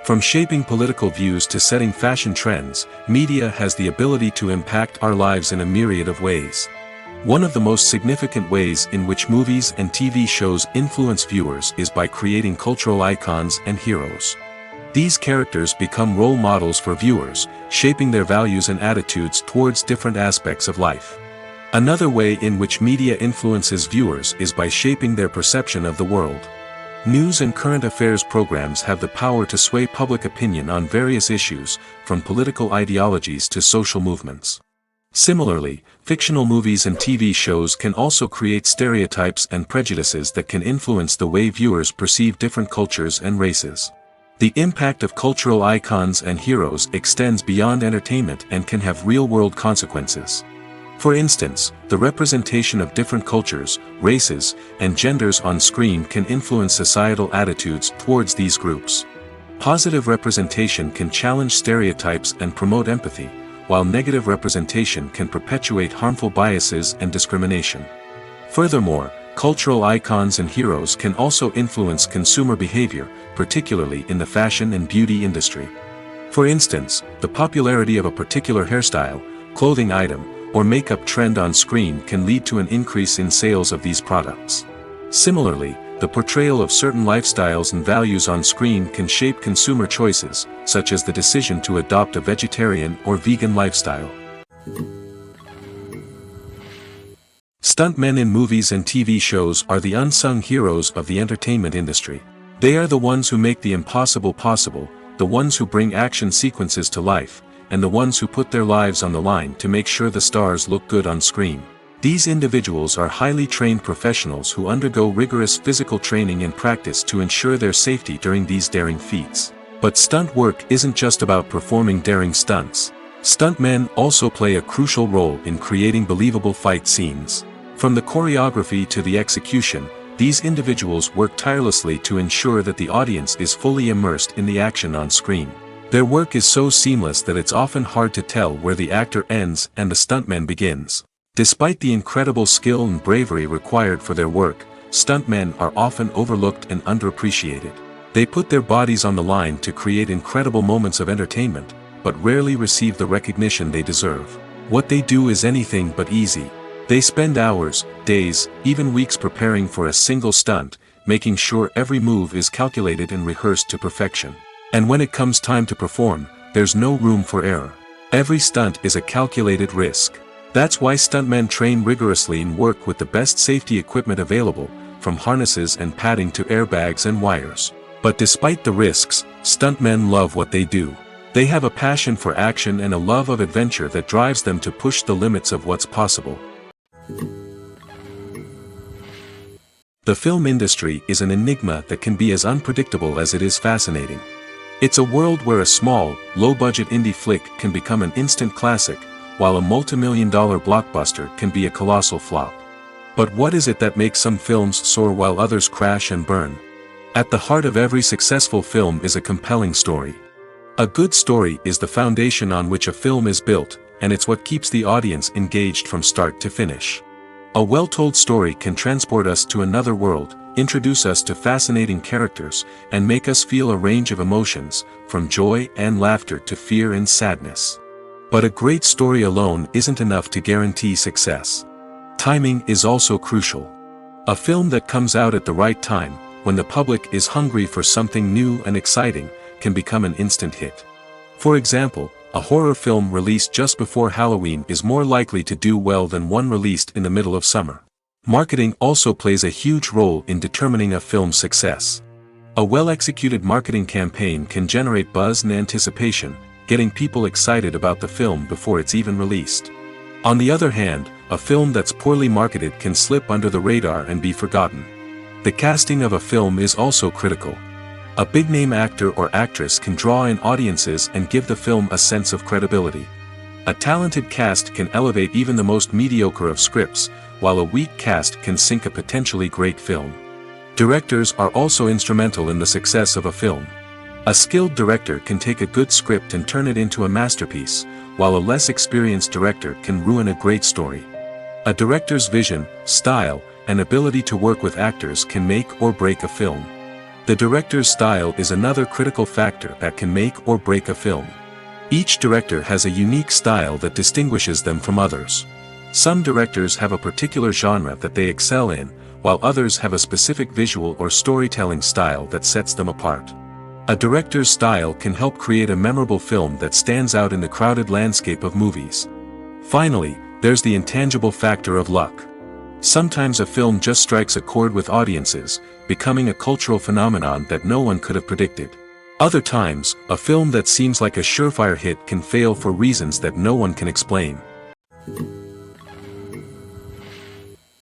From shaping political views to setting fashion trends, media has the ability to impact our lives in a myriad of ways. One of the most significant ways in which movies and TV shows influence viewers is by creating cultural icons and heroes. These characters become role models for viewers, shaping their values and attitudes towards different aspects of life. Another way in which media influences viewers is by shaping their perception of the world. News and current affairs programs have the power to sway public opinion on various issues, from political ideologies to social movements. Similarly, fictional movies and TV shows can also create stereotypes and prejudices that can influence the way viewers perceive different cultures and races. The impact of cultural icons and heroes extends beyond entertainment and can have real-world consequences. For instance, the representation of different cultures, races, and genders on screen can influence societal attitudes towards these groups. Positive representation can challenge stereotypes and promote empathy, while negative representation can perpetuate harmful biases and discrimination. Furthermore, cultural icons and heroes can also influence consumer behavior, particularly in the fashion and beauty industry. For instance, the popularity of a particular hairstyle, clothing item, or makeup trend on screen can lead to an increase in sales of these products. Similarly, the portrayal of certain lifestyles and values on screen can shape consumer choices, such as the decision to adopt a vegetarian or vegan lifestyle. Stuntmen in movies and TV shows are the unsung heroes of the entertainment industry. They are the ones who make the impossible possible, the ones who bring action sequences to life, and the ones who put their lives on the line to make sure the stars look good on screen. These individuals are highly trained professionals who undergo rigorous physical training and practice to ensure their safety during these daring feats. But stunt work isn't just about performing daring stunts. Stuntmen also play a crucial role in creating believable fight scenes. From the choreography to the execution, these individuals work tirelessly to ensure that the audience is fully immersed in the action on screen. Their work is so seamless that it's often hard to tell where the actor ends and the stuntman begins. Despite the incredible skill and bravery required for their work, stuntmen are often overlooked and underappreciated. They put their bodies on the line to create incredible moments of entertainment, but rarely receive the recognition they deserve. What they do is anything but easy. They spend hours, days, even weeks preparing for a single stunt, making sure every move is calculated and rehearsed to perfection. And when it comes time to perform, there's no room for error. Every stunt is a calculated risk. That's why stuntmen train rigorously and work with the best safety equipment available, from harnesses and padding to airbags and wires. But despite the risks, stuntmen love what they do. They have a passion for action and a love of adventure that drives them to push the limits of what's possible. The film industry is an enigma that can be as unpredictable as it is fascinating. It's a world where a small, low-budget indie flick can become an instant classic, while a multi-million-dollar blockbuster can be a colossal flop. But what is it that makes some films soar while others crash and burn? At the heart of every successful film is a compelling story. A good story is the foundation on which a film is built, and it's what keeps the audience engaged from start to finish. A well-told story can transport us to another world, introduce us to fascinating characters, and make us feel a range of emotions, from joy and laughter to fear and sadness. But a great story alone isn't enough to guarantee success. Timing is also crucial. A film that comes out at the right time, when the public is hungry for something new and exciting, can become an instant hit. For example, a horror film released just before Halloween is more likely to do well than one released in the middle of summer. Marketing also plays a huge role in determining a film's success. A well-executed marketing campaign can generate buzz and anticipation, getting people excited about the film before it's even released. On the other hand, a film that's poorly marketed can slip under the radar and be forgotten. The casting of a film is also critical. A big-name actor or actress can draw in audiences and give the film a sense of credibility. A talented cast can elevate even the most mediocre of scripts, while a weak cast can sink a potentially great film. Directors are also instrumental in the success of a film. A skilled director can take a good script and turn it into a masterpiece, while a less experienced director can ruin a great story. A director's vision, style, and ability to work with actors can make or break a film. The director's style is another critical factor that can make or break a film. Each director has a unique style that distinguishes them from others. Some directors have a particular genre that they excel in, while others have a specific visual or storytelling style that sets them apart. A director's style can help create a memorable film that stands out in the crowded landscape of movies. Finally, there's the intangible factor of luck. Sometimes a film just strikes a chord with audiences, becoming a cultural phenomenon that no one could have predicted. Other times, a film that seems like a surefire hit can fail for reasons that no one can explain.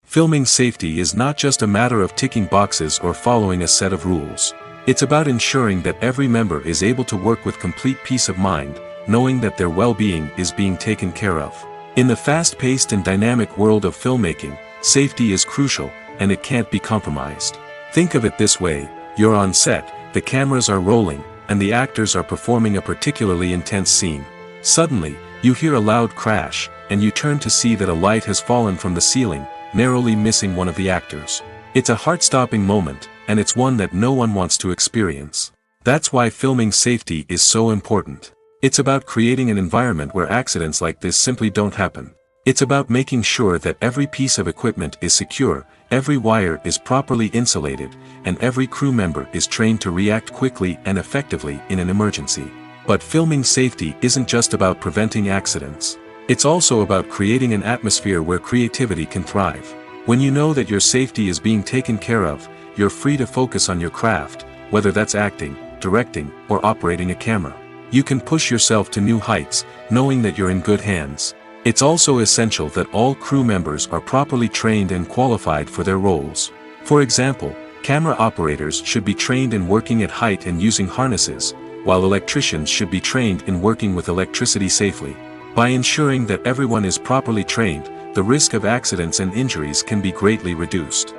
Filming safety is not just a matter of ticking boxes or following a set of rules. It's about ensuring that every member is able to work with complete peace of mind, knowing that their well-being is being taken care of. In the fast-paced and dynamic world of filmmaking, safety is crucial, and it can't be compromised. Think of it this way: you're on set, the cameras are rolling, and the actors are performing a particularly intense scene. Suddenly, you hear a loud crash, and you turn to see that a light has fallen from the ceiling, narrowly missing one of the actors. It's a heart-stopping moment, and it's one that no one wants to experience. That's why filming safety is so important. It's about creating an environment where accidents like this simply don't happen. It's about making sure that every piece of equipment is secure, every wire is properly insulated, and every crew member is trained to react quickly and effectively in an emergency. But filming safety isn't just about preventing accidents. It's also about creating an atmosphere where creativity can thrive. When you know that your safety is being taken care of, you're free to focus on your craft, whether that's acting, directing, or operating a camera. You can push yourself to new heights, knowing that you're in good hands. It's also essential that all crew members are properly trained and qualified for their roles. For example, camera operators should be trained in working at height and using harnesses, while electricians should be trained in working with electricity safely. By ensuring that everyone is properly trained, the risk of accidents and injuries can be greatly reduced.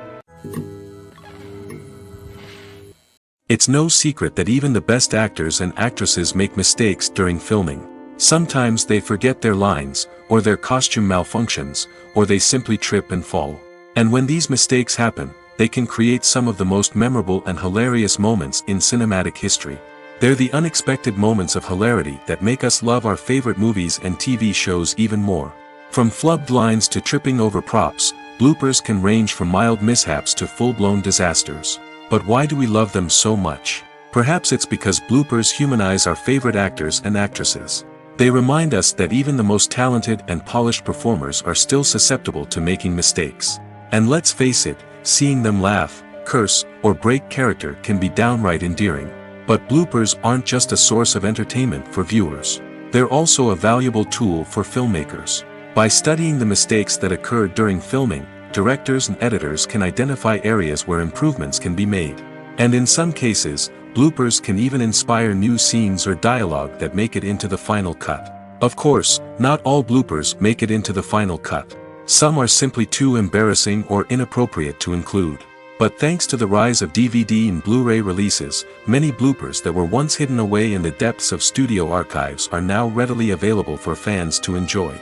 It's no secret that even the best actors and actresses make mistakes during filming. Sometimes they forget their lines, or their costume malfunctions, or they simply trip and fall. And when these mistakes happen, they can create some of the most memorable and hilarious moments in cinematic history. They're the unexpected moments of hilarity that make us love our favorite movies and TV shows even more. From flubbed lines to tripping over props, bloopers can range from mild mishaps to full-blown disasters. But why do we love them so much? Perhaps it's because bloopers humanize our favorite actors and actresses. They remind us that even the most talented and polished performers are still susceptible to making mistakes. And let's face it, seeing them laugh, curse, or break character can be downright endearing. But bloopers aren't just a source of entertainment for viewers. They're also a valuable tool for filmmakers. By studying the mistakes that occur during filming, directors and editors can identify areas where improvements can be made. And in some cases, bloopers can even inspire new scenes or dialogue that make it into the final cut. Of course, not all bloopers make it into the final cut. Some are simply too embarrassing or inappropriate to include. But thanks to the rise of DVD and Blu-ray releases, many bloopers that were once hidden away in the depths of studio archives are now readily available for fans to enjoy.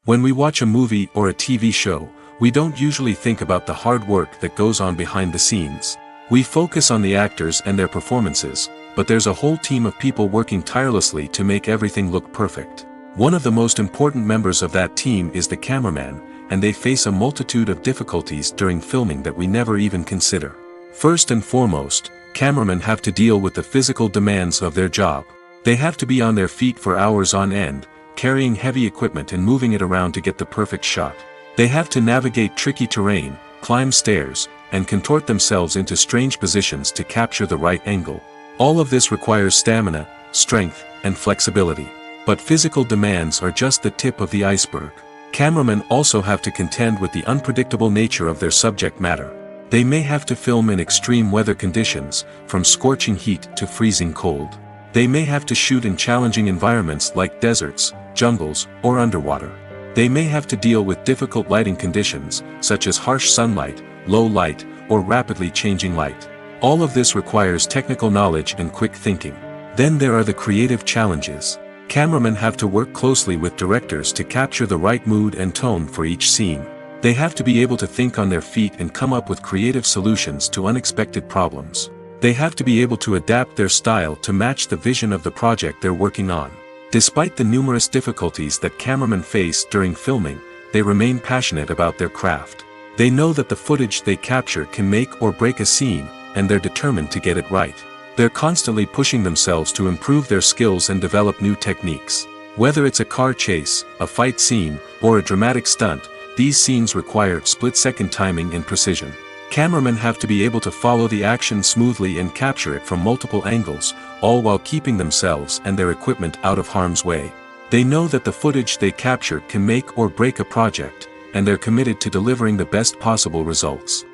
When we watch a movie or a TV show, we don't usually think about the hard work that goes on behind the scenes. We focus on the actors and their performances, but there's a whole team of people working tirelessly to make everything look perfect. One of the most important members of that team is the cameraman, and they face a multitude of difficulties during filming that we never even consider. First and foremost, cameramen have to deal with the physical demands of their job. They have to be on their feet for hours on end, carrying heavy equipment and moving it around to get the perfect shot. They have to navigate tricky terrain, climb stairs, and contort themselves into strange positions to capture the right angle. All of this requires stamina, strength, and flexibility. But physical demands are just the tip of the iceberg. Cameramen also have to contend with the unpredictable nature of their subject matter. They may have to film in extreme weather conditions, from scorching heat to freezing cold. They may have to shoot in challenging environments like deserts, jungles, or underwater. They may have to deal with difficult lighting conditions, such as harsh sunlight, low light, or rapidly changing light. All of this requires technical knowledge and quick thinking. Then there are the creative challenges. Cameramen have to work closely with directors to capture the right mood and tone for each scene. They have to be able to think on their feet and come up with creative solutions to unexpected problems. They have to be able to adapt their style to match the vision of the project they're working on. Despite the numerous difficulties that cameramen face during filming, they remain passionate about their craft. They know that the footage they capture can make or break a scene, and they're determined to get it right. They're constantly pushing themselves to improve their skills and develop new techniques. Whether it's a car chase, a fight scene, or a dramatic stunt, these scenes require split-second timing and precision. Cameramen have to be able to follow the action smoothly and capture it from multiple angles, all while keeping themselves and their equipment out of harm's way. They know that the footage they capture can make or break a project, and they're committed to delivering the best possible results.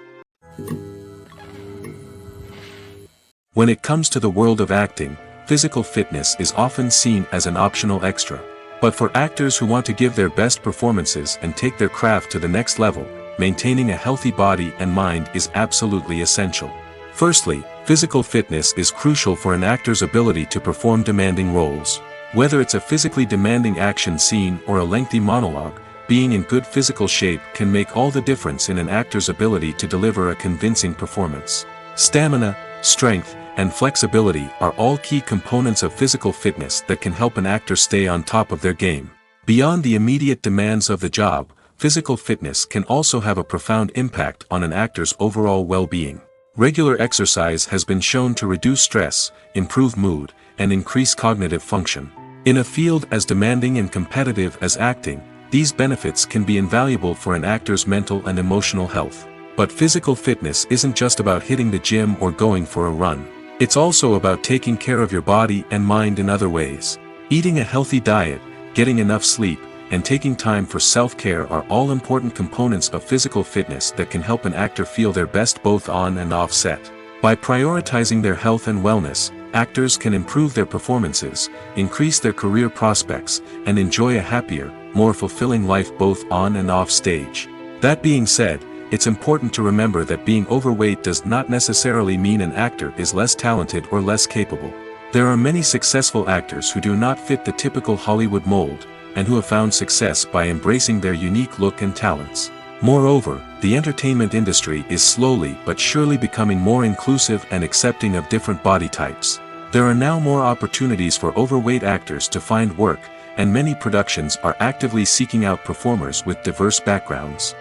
When it comes to the world of acting, physical fitness is often seen as an optional extra. But for actors who want to give their best performances and take their craft to the next level, maintaining a healthy body and mind is absolutely essential. Firstly, physical fitness is crucial for an actor's ability to perform demanding roles. Whether it's a physically demanding action scene or a lengthy monologue, being in good physical shape can make all the difference in an actor's ability to deliver a convincing performance. Stamina, strength, and flexibility are all key components of physical fitness that can help an actor stay on top of their game. Beyond the immediate demands of the job, physical fitness can also have a profound impact on an actor's overall well-being. Regular exercise has been shown to reduce stress, improve mood, and increase cognitive function. In a field as demanding and competitive as acting, these benefits can be invaluable for an actor's mental and emotional health. But physical fitness isn't just about hitting the gym or going for a run. It's also about taking care of your body and mind in other ways. Eating a healthy diet, getting enough sleep, and taking time for self-care are all important components of physical fitness that can help an actor feel their best both on and off set. By prioritizing their health and wellness, actors can improve their performances, increase their career prospects, and enjoy a happier, more fulfilling life both on and off stage. That being said, it's important to remember that being overweight does not necessarily mean an actor is less talented or less capable. There are many successful actors who do not fit the typical Hollywood mold, and who have found success by embracing their unique look and talents. Moreover, the entertainment industry is slowly but surely becoming more inclusive and accepting of different body types. There are now more opportunities for overweight actors to find work, and many productions are actively seeking out performers with diverse backgrounds.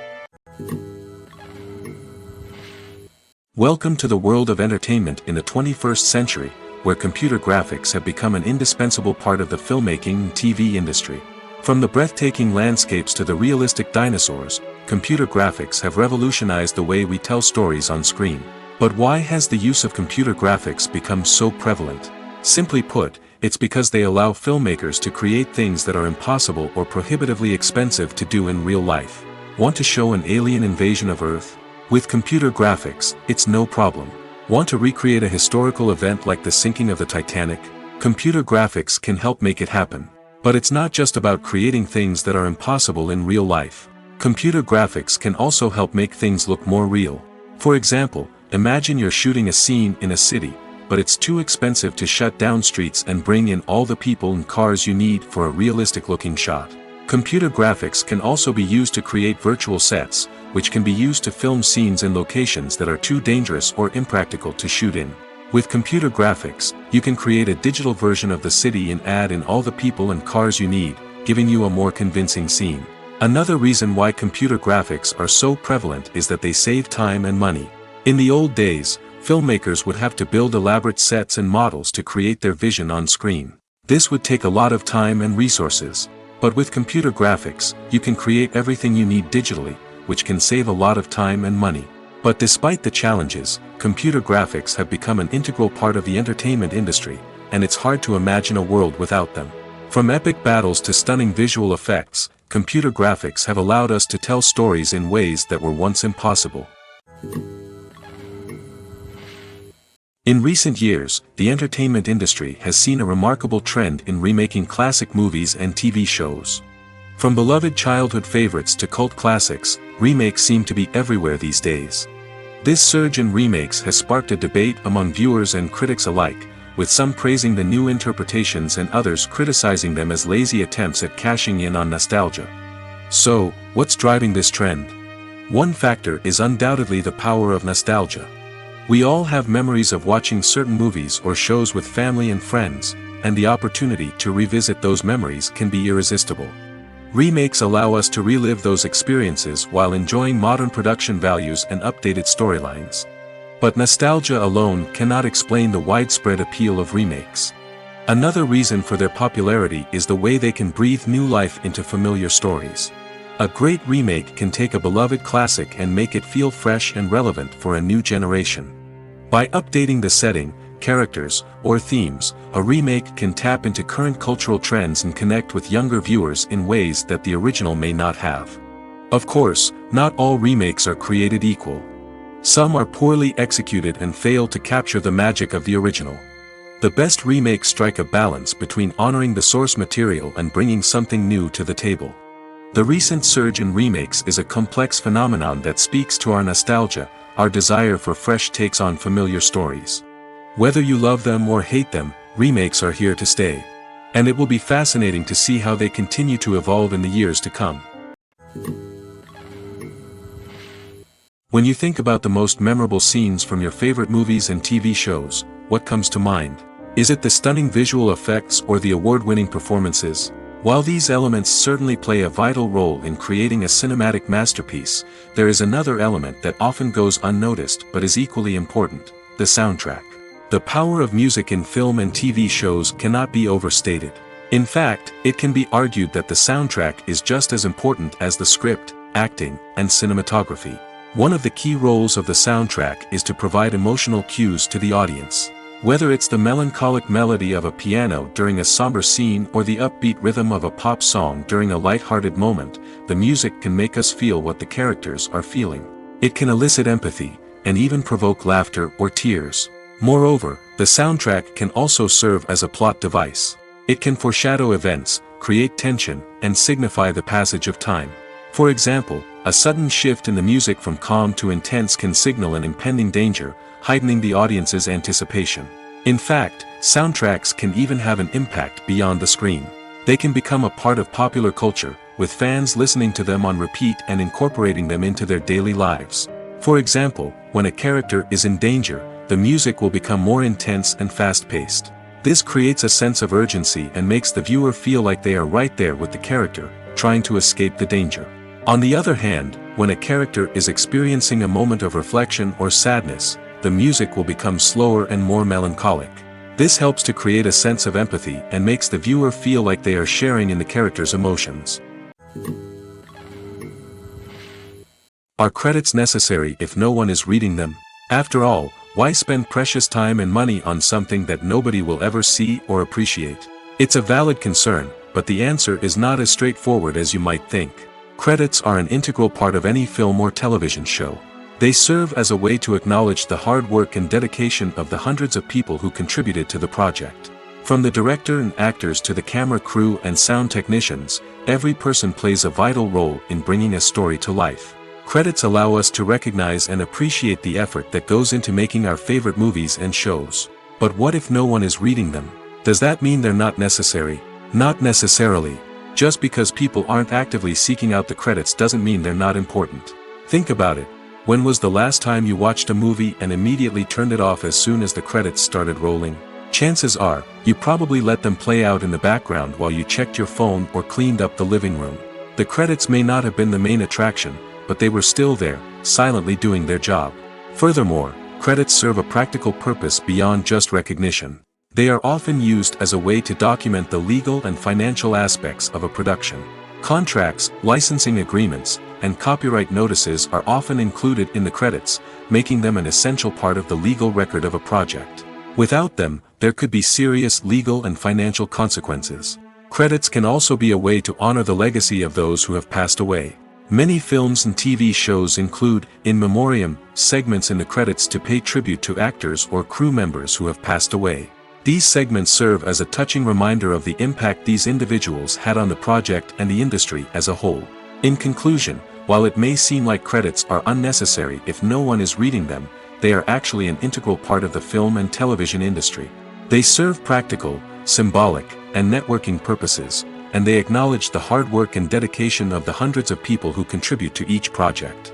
Welcome to the world of entertainment in the 21st century, where computer graphics have become an indispensable part of the filmmaking and TV industry. From the breathtaking landscapes to the realistic dinosaurs, computer graphics have revolutionized the way we tell stories on screen. But why has the use of computer graphics become so prevalent? Simply put, it's because they allow filmmakers to create things that are impossible or prohibitively expensive to do in real life. Want to show an alien invasion of Earth? With computer graphics, it's no problem. Want to recreate a historical event like the sinking of the Titanic? Computer graphics can help make it happen. But it's not just about creating things that are impossible in real life. Computer graphics can also help make things look more real. For example, imagine you're shooting a scene in a city, but it's too expensive to shut down streets and bring in all the people and cars you need for a realistic-looking shot. Computer graphics can also be used to create virtual sets, which can be used to film scenes in locations that are too dangerous or impractical to shoot in. With computer graphics, you can create a digital version of the city and add in all the people and cars you need, giving you a more convincing scene. Another reason why computer graphics are so prevalent is that they save time and money. In the old days, filmmakers would have to build elaborate sets and models to create their vision on screen. This would take a lot of time and resources. But with computer graphics, you can create everything you need digitally, which can save a lot of time and money. But despite the challenges, computer graphics have become an integral part of the entertainment industry, and it's hard to imagine a world without them. From epic battles to stunning visual effects, computer graphics have allowed us to tell stories in ways that were once impossible. In recent years, the entertainment industry has seen a remarkable trend in remaking classic movies and TV shows. From beloved childhood favorites to cult classics, remakes seem to be everywhere these days. This surge in remakes has sparked a debate among viewers and critics alike, with some praising the new interpretations and others criticizing them as lazy attempts at cashing in on nostalgia. So, what's driving this trend? One factor is undoubtedly the power of nostalgia. We all have memories of watching certain movies or shows with family and friends, and the opportunity to revisit those memories can be irresistible. Remakes allow us to relive those experiences while enjoying modern production values and updated storylines. But nostalgia alone cannot explain the widespread appeal of remakes. Another reason for their popularity is the way they can breathe new life into familiar stories. A great remake can take a beloved classic and make it feel fresh and relevant for a new generation. By updating the setting, characters, or themes, a remake can tap into current cultural trends and connect with younger viewers in ways that the original may not have. Of course, not all remakes are created equal. Some are poorly executed and fail to capture the magic of the original. The best remakes strike a balance between honoring the source material and bringing something new to the table. The recent surge in remakes is a complex phenomenon that speaks to our nostalgia, our desire for fresh takes on familiar stories. Whether you love them or hate them, remakes are here to stay. And it will be fascinating to see how they continue to evolve in the years to come. When you think about the most memorable scenes from your favorite movies and TV shows, what comes to mind? Is it the stunning visual effects or the award-winning performances? While these elements certainly play a vital role in creating a cinematic masterpiece, there is another element that often goes unnoticed but is equally important: the soundtrack. The power of music in film and TV shows cannot be overstated. In fact, it can be argued that the soundtrack is just as important as the script, acting, and cinematography. One of the key roles of the soundtrack is to provide emotional cues to the audience. Whether it's the melancholic melody of a piano during a somber scene or the upbeat rhythm of a pop song during a light-hearted moment, the music can make us feel what the characters are feeling. It can elicit empathy, and even provoke laughter or tears. Moreover, the soundtrack can also serve as a plot device. It can foreshadow events, create tension, and signify the passage of time. For example, a sudden shift in the music from calm to intense can signal an impending danger, heightening the audience's anticipation. In fact, soundtracks can even have an impact beyond the screen. They can become a part of popular culture, with fans listening to them on repeat and incorporating them into their daily lives. For example, when a character is in danger, the music will become more intense and fast-paced. This creates a sense of urgency and makes the viewer feel like they are right there with the character, trying to escape the danger. On the other hand, when a character is experiencing a moment of reflection or sadness, the music will become slower and more melancholic. This helps to create a sense of empathy and makes the viewer feel like they are sharing in the character's emotions. Are credits necessary if no one is reading them? After all, why spend precious time and money on something that nobody will ever see or appreciate? It's a valid concern, but the answer is not as straightforward as you might think. Credits are an integral part of any film or television show. They serve as a way to acknowledge the hard work and dedication of the hundreds of people who contributed to the project. From the director and actors to the camera crew and sound technicians, every person plays a vital role in bringing a story to life. Credits allow us to recognize and appreciate the effort that goes into making our favorite movies and shows. But what if no one is reading them? Does that mean they're not necessary? Not necessarily. Just because people aren't actively seeking out the credits doesn't mean they're not important. Think about it. When was the last time you watched a movie and immediately turned it off as soon as the credits started rolling? Chances are, you probably let them play out in the background while you checked your phone or cleaned up the living room. The credits may not have been the main attraction, but they were still there, silently doing their job. Furthermore, credits serve a practical purpose beyond just recognition. They are often used as a way to document the legal and financial aspects of a production. Contracts, licensing agreements, and copyright notices are often included in the credits, making them an essential part of the legal record of a project. Without them, there could be serious legal and financial consequences. Credits can also be a way to honor the legacy of those who have passed away. Many films and TV shows include, in memoriam, segments in the credits to pay tribute to actors or crew members who have passed away. These segments serve as a touching reminder of the impact these individuals had on the project and the industry as a whole. In conclusion, while it may seem like credits are unnecessary if no one is reading them, they are actually an integral part of the film and television industry. They serve practical, symbolic, and networking purposes, and they acknowledge the hard work and dedication of the hundreds of people who contribute to each project.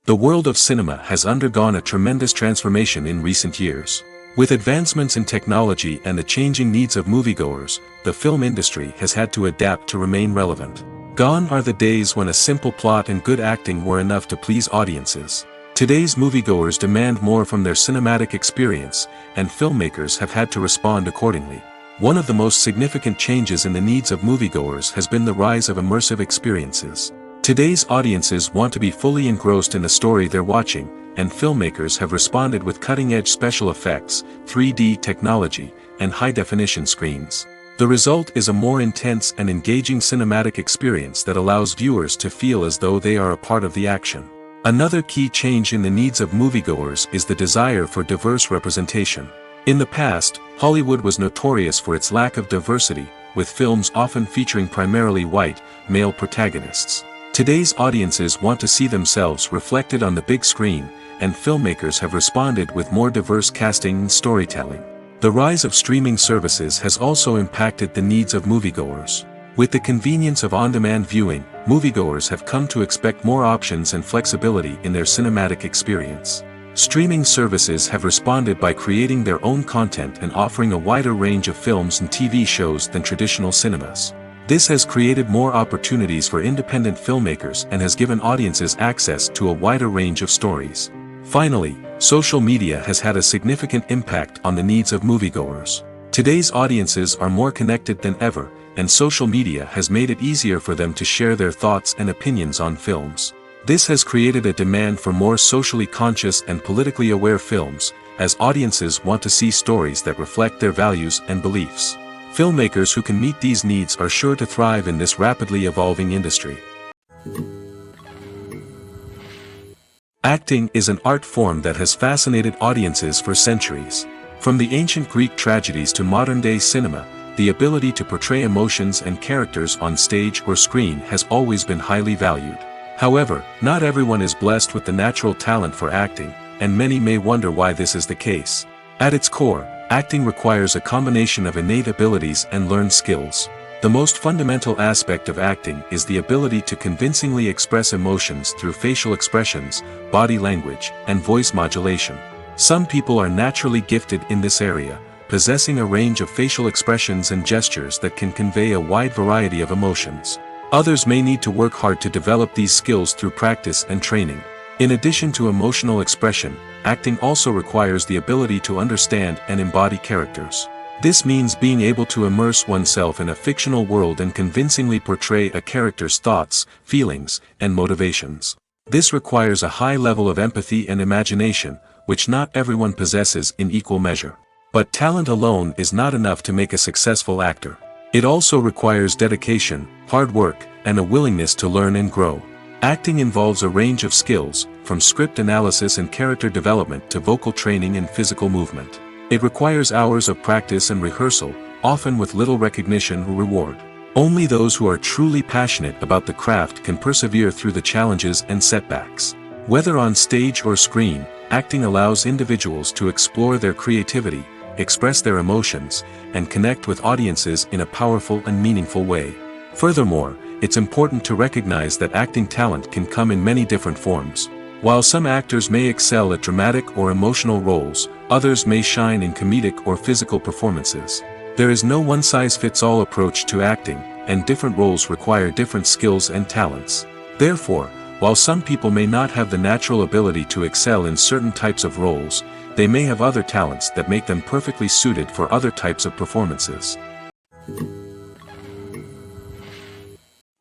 The world of cinema has undergone a tremendous transformation in recent years. With advancements in technology and the changing needs of moviegoers, the film industry has had to adapt to remain relevant. Gone are the days when a simple plot and good acting were enough to please audiences. Today's moviegoers demand more from their cinematic experience, and filmmakers have had to respond accordingly. One of the most significant changes in the needs of moviegoers has been the rise of immersive experiences. Today's audiences want to be fully engrossed in the story they're watching, and filmmakers have responded with cutting-edge special effects, 3D technology, and high-definition screens. The result is a more intense and engaging cinematic experience that allows viewers to feel as though they are a part of the action. Another key change in the needs of moviegoers is the desire for diverse representation. In the past, Hollywood was notorious for its lack of diversity, with films often featuring primarily white, male protagonists. Today's audiences want to see themselves reflected on the big screen, and filmmakers have responded with more diverse casting and storytelling. The rise of streaming services has also impacted the needs of moviegoers. With the convenience of on-demand viewing, moviegoers have come to expect more options and flexibility in their cinematic experience. Streaming services have responded by creating their own content and offering a wider range of films and TV shows than traditional cinemas. This has created more opportunities for independent filmmakers and has given audiences access to a wider range of stories. Finally, social media has had a significant impact on the needs of moviegoers. Today's audiences are more connected than ever, and social media has made it easier for them to share their thoughts and opinions on films. This has created a demand for more socially conscious and politically aware films, as audiences want to see stories that reflect their values and beliefs. Filmmakers who can meet these needs are sure to thrive in this rapidly evolving industry. Acting is an art form that has fascinated audiences for centuries. From the ancient Greek tragedies to modern-day cinema, the ability to portray emotions and characters on stage or screen has always been highly valued. However, not everyone is blessed with the natural talent for acting, and many may wonder why this is the case. At its core, acting requires a combination of innate abilities and learned skills. The most fundamental aspect of acting is the ability to convincingly express emotions through facial expressions, body language, and voice modulation. Some people are naturally gifted in this area, possessing a range of facial expressions and gestures that can convey a wide variety of emotions. Others may need to work hard to develop these skills through practice and training. In addition to emotional expression, acting also requires the ability to understand and embody characters. This means being able to immerse oneself in a fictional world and convincingly portray a character's thoughts, feelings, and motivations. This requires a high level of empathy and imagination, which not everyone possesses in equal measure. But talent alone is not enough to make a successful actor. It also requires dedication, hard work, and a willingness to learn and grow. Acting involves a range of skills, from script analysis and character development to vocal training and physical movement. It requires hours of practice and rehearsal, often with little recognition or reward. Only those who are truly passionate about the craft can persevere through the challenges and setbacks. Whether on stage or screen, acting allows individuals to explore their creativity, express their emotions, and connect with audiences in a powerful and meaningful way. Furthermore, it's important to recognize that acting talent can come in many different forms. While some actors may excel at dramatic or emotional roles, others may shine in comedic or physical performances. There is no one-size-fits-all approach to acting, and different roles require different skills and talents. Therefore, while some people may not have the natural ability to excel in certain types of roles, they may have other talents that make them perfectly suited for other types of performances.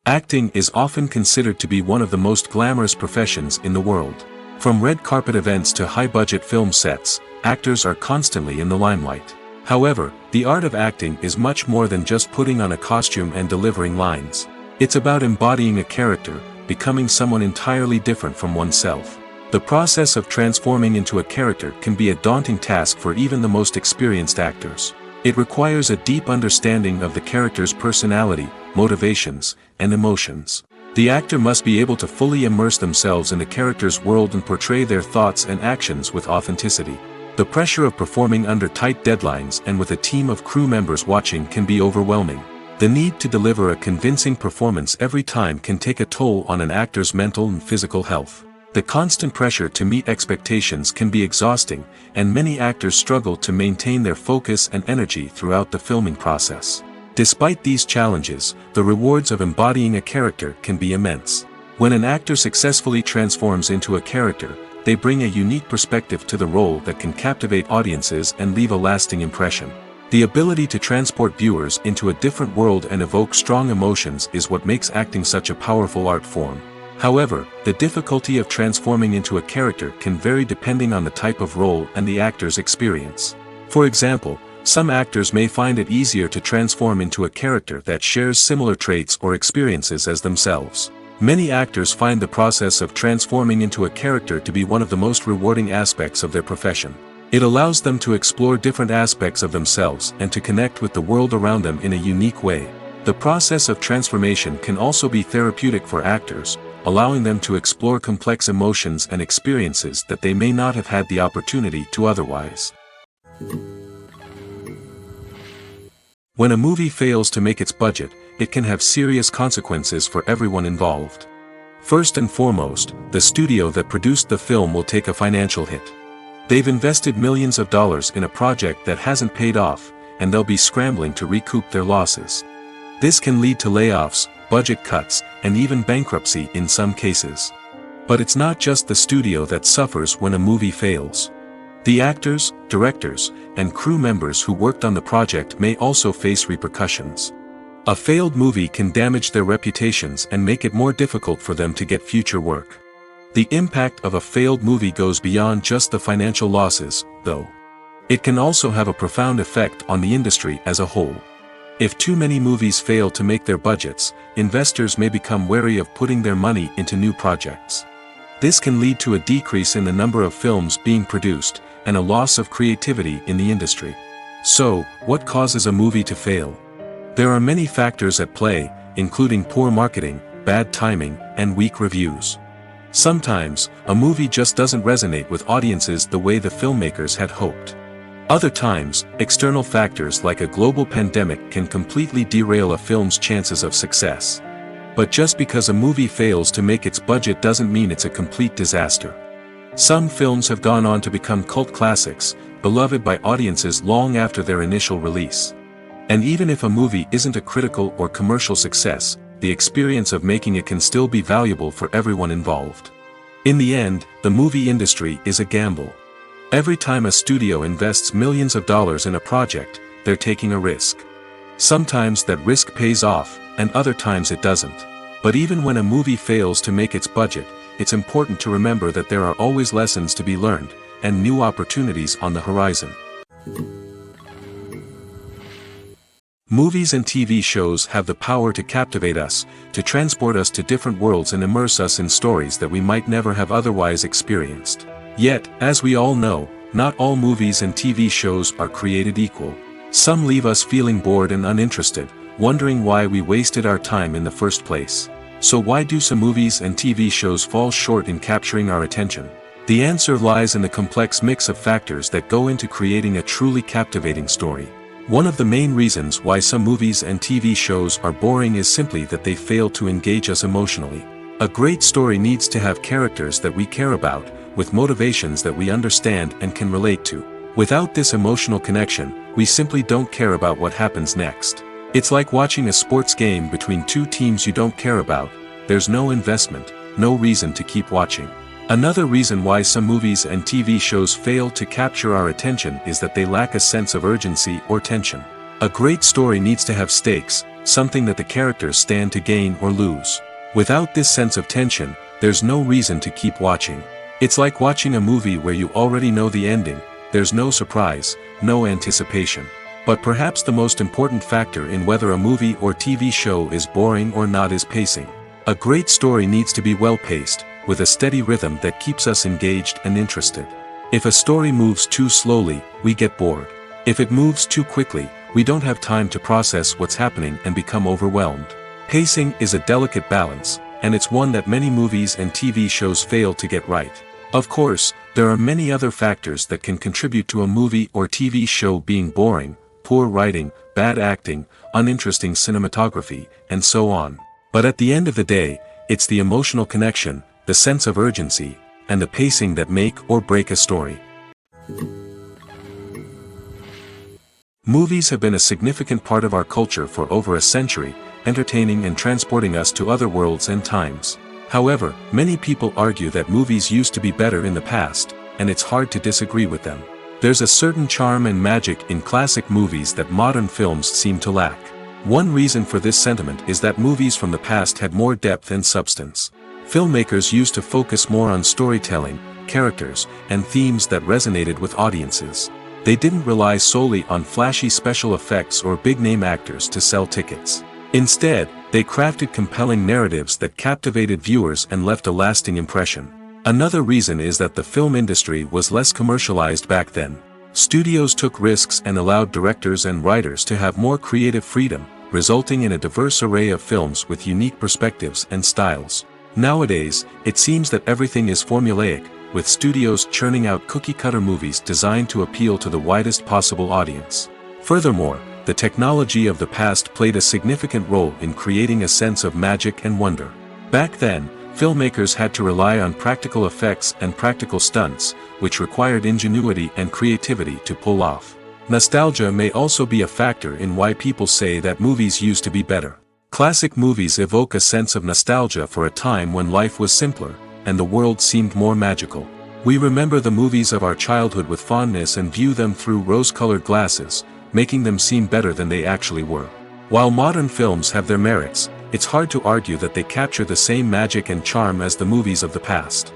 Acting is often considered to be one of the most glamorous professions in the world. From red carpet events to high-budget film sets, actors are constantly in the limelight. However, the art of acting is much more than just putting on a costume and delivering lines. It's about embodying a character, becoming someone entirely different from oneself. The process of transforming into a character can be a daunting task for even the most experienced actors. It requires a deep understanding of the character's personality, motivations, and emotions. The actor must be able to fully immerse themselves in the character's world and portray their thoughts and actions with authenticity. The pressure of performing under tight deadlines and with a team of crew members watching can be overwhelming. The need to deliver a convincing performance every time can take a toll on an actor's mental and physical health. The constant pressure to meet expectations can be exhausting, and many actors struggle to maintain their focus and energy throughout the filming process. Despite these challenges, the rewards of embodying a character can be immense. When an actor successfully transforms into a character, they bring a unique perspective to the role that can captivate audiences and leave a lasting impression. The ability to transport viewers into a different world and evoke strong emotions is what makes acting such a powerful art form. However, the difficulty of transforming into a character can vary depending on the type of role and the actor's experience. For example, some actors may find it easier to transform into a character that shares similar traits or experiences as themselves. Many actors find the process of transforming into a character to be one of the most rewarding aspects of their profession. It allows them to explore different aspects of themselves and to connect with the world around them in a unique way. The process of transformation can also be therapeutic for actors, allowing them to explore complex emotions and experiences that they may not have had the opportunity to otherwise. When a movie fails to make its budget, it can have serious consequences for everyone involved. First and foremost, the studio that produced the film will take a financial hit. They've invested millions of dollars in a project that hasn't paid off, and they'll be scrambling to recoup their losses. This can lead to layoffs, budget cuts, and even bankruptcy in some cases. But it's not just the studio that suffers when a movie fails. The actors, directors, and crew members who worked on the project may also face repercussions. A failed movie can damage their reputations and make it more difficult for them to get future work. The impact of a failed movie goes beyond just the financial losses, though. It can also have a profound effect on the industry as a whole. If too many movies fail to make their budgets, investors may become wary of putting their money into new projects. This can lead to a decrease in the number of films being produced, and a loss of creativity in the industry. So, what causes a movie to fail? There are many factors at play, including poor marketing, bad timing, and weak reviews. Sometimes, a movie just doesn't resonate with audiences the way the filmmakers had hoped. Other times, external factors like a global pandemic can completely derail a film's chances of success. But just because a movie fails to make its budget doesn't mean it's a complete disaster. Some films have gone on to become cult classics, beloved by audiences long after their initial release. And even if a movie isn't a critical or commercial success, the experience of making it can still be valuable for everyone involved. In the end, the movie industry is a gamble. Every time a studio invests millions of dollars in a project, they're taking a risk. Sometimes that risk pays off, and other times it doesn't. But even when a movie fails to make its budget, it's important to remember that there are always lessons to be learned, and new opportunities on the horizon. Movies and TV shows have the power to captivate us, to transport us to different worlds and immerse us in stories that we might never have otherwise experienced. Yet, as we all know, not all movies and TV shows are created equal. Some leave us feeling bored and uninterested, wondering why we wasted our time in the first place. So why do some movies and TV shows fall short in capturing our attention? The answer lies in the complex mix of factors that go into creating a truly captivating story. One of the main reasons why some movies and TV shows are boring is simply that they fail to engage us emotionally. A great story needs to have characters that we care about, with motivations that we understand and can relate to. Without this emotional connection, we simply don't care about what happens next. It's like watching a sports game between two teams you don't care about. There's no investment, no reason to keep watching. Another reason why some movies and TV shows fail to capture our attention is that they lack a sense of urgency or tension. A great story needs to have stakes, something that the characters stand to gain or lose. Without this sense of tension, there's no reason to keep watching. It's like watching a movie where you already know the ending. There's no surprise, no anticipation. But perhaps the most important factor in whether a movie or TV show is boring or not is pacing. A great story needs to be well-paced, with a steady rhythm that keeps us engaged and interested. If a story moves too slowly, we get bored. If it moves too quickly, we don't have time to process what's happening and become overwhelmed. Pacing is a delicate balance, and it's one that many movies and TV shows fail to get right. Of course, there are many other factors that can contribute to a movie or TV show being boring: poor writing, bad acting, uninteresting cinematography, and so on. But at the end of the day, it's the emotional connection, the sense of urgency, and the pacing that make or break a story. Movies have been a significant part of our culture for over a century, entertaining and transporting us to other worlds and times. However, many people argue that movies used to be better in the past, and it's hard to disagree with them. There's a certain charm and magic in classic movies that modern films seem to lack. One reason for this sentiment is that movies from the past had more depth and substance. Filmmakers used to focus more on storytelling, characters, and themes that resonated with audiences. They didn't rely solely on flashy special effects or big-name actors to sell tickets. Instead, they crafted compelling narratives that captivated viewers and left a lasting impression. Another reason is that the film industry was less commercialized back then. Studios took risks and allowed directors and writers to have more creative freedom, resulting in a diverse array of films with unique perspectives and styles. Nowadays, it seems that everything is formulaic, with studios churning out cookie-cutter movies designed to appeal to the widest possible audience. Furthermore, the technology of the past played a significant role in creating a sense of magic and wonder. Back then, filmmakers had to rely on practical effects and practical stunts, which required ingenuity and creativity to pull off. Nostalgia may also be a factor in why people say that movies used to be better. Classic movies evoke a sense of nostalgia for a time when life was simpler, and the world seemed more magical. We remember the movies of our childhood with fondness and view them through rose-colored glasses, making them seem better than they actually were. While modern films have their merits, it's hard to argue that they capture the same magic and charm as the movies of the past.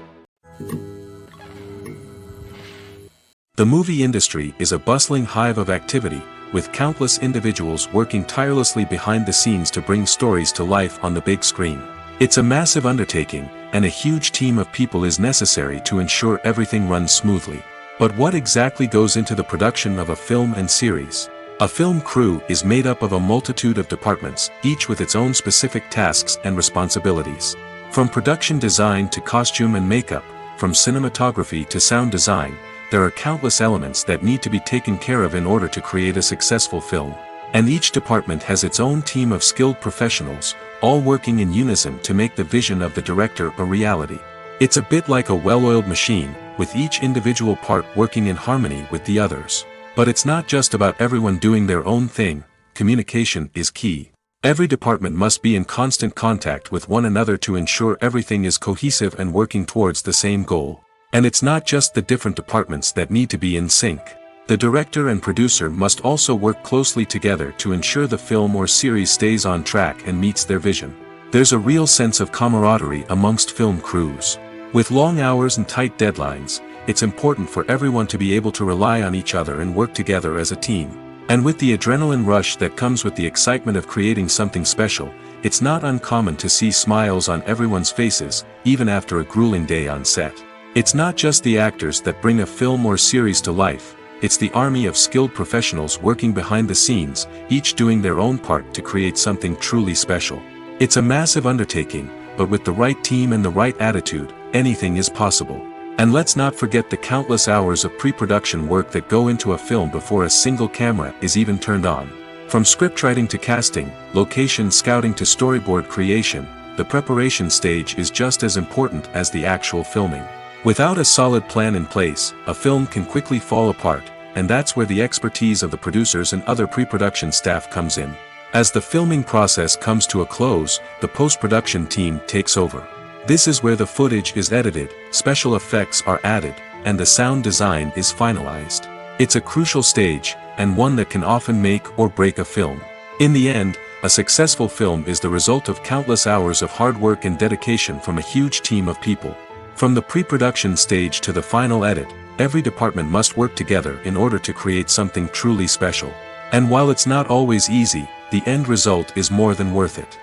The movie industry is a bustling hive of activity, with countless individuals working tirelessly behind the scenes to bring stories to life on the big screen. It's a massive undertaking, and a huge team of people is necessary to ensure everything runs smoothly. But what exactly goes into the production of a film and series? A film crew is made up of a multitude of departments, each with its own specific tasks and responsibilities. From production design to costume and makeup, from cinematography to sound design, there are countless elements that need to be taken care of in order to create a successful film. And each department has its own team of skilled professionals, all working in unison to make the vision of the director a reality. It's a bit like a well-oiled machine, with each individual part working in harmony with the others. But it's not just about everyone doing their own thing. Communication is key. Every department must be in constant contact with one another to ensure everything is cohesive and working towards the same goal. And it's not just the different departments that need to be in sync. The director and producer must also work closely together to ensure the film or series stays on track and meets their vision. There's a real sense of camaraderie amongst film crews. With long hours and tight deadlines, it's important for everyone to be able to rely on each other and work together as a team. And with the adrenaline rush that comes with the excitement of creating something special, it's not uncommon to see smiles on everyone's faces, even after a grueling day on set. It's not just the actors that bring a film or series to life, it's the army of skilled professionals working behind the scenes, each doing their own part to create something truly special. It's a massive undertaking, but with the right team and the right attitude, anything is possible. And let's not forget the countless hours of pre-production work that go into a film before a single camera is even turned on. From scriptwriting to casting, location scouting to storyboard creation, the preparation stage is just as important as the actual filming. Without a solid plan in place, a film can quickly fall apart, and that's where the expertise of the producers and other pre-production staff comes in. As the filming process comes to a close, the post-production team takes over. This is where the footage is edited, special effects are added, and the sound design is finalized. It's a crucial stage, and one that can often make or break a film. In the end, a successful film is the result of countless hours of hard work and dedication from a huge team of people. From the pre-production stage to the final edit, every department must work together in order to create something truly special. And while it's not always easy, the end result is more than worth it.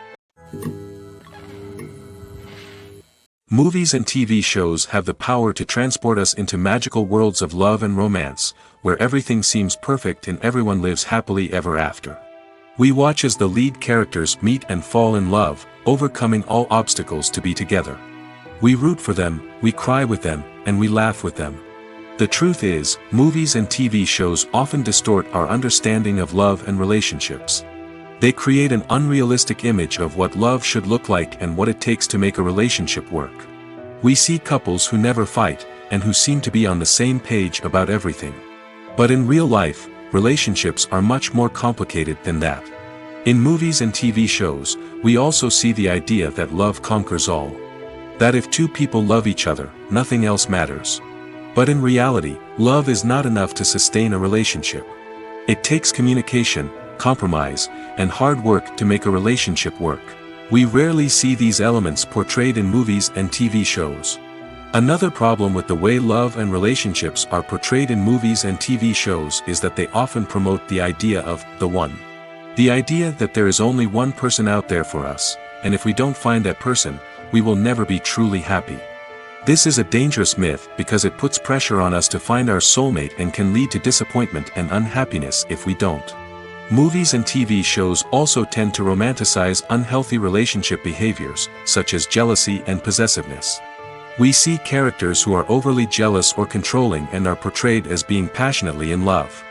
Movies and TV shows have the power to transport us into magical worlds of love and romance, where everything seems perfect and everyone lives happily ever after. We watch as the lead characters meet and fall in love, overcoming all obstacles to be together. We root for them, we cry with them, and we laugh with them. The truth is, movies and TV shows often distort our understanding of love and relationships. They create an unrealistic image of what love should look like and what it takes to make a relationship work. We see couples who never fight, and who seem to be on the same page about everything. But in real life, relationships are much more complicated than that. In movies and TV shows, we also see the idea that love conquers all. That if two people love each other, nothing else matters. But in reality, love is not enough to sustain a relationship. It takes communication, compromise, and hard work to make a relationship work. We rarely see these elements portrayed in movies and TV shows. Another problem with the way love and relationships are portrayed in movies and TV shows is that they often promote the idea of the one. The idea that there is only one person out there for us, and if we don't find that person, we will never be truly happy. This is a dangerous myth because it puts pressure on us to find our soulmate and can lead to disappointment and unhappiness if we don't. Movies and TV shows also tend to romanticize unhealthy relationship behaviors, such as jealousy and possessiveness. We see characters who are overly jealous or controlling and are portrayed as being passionately in love.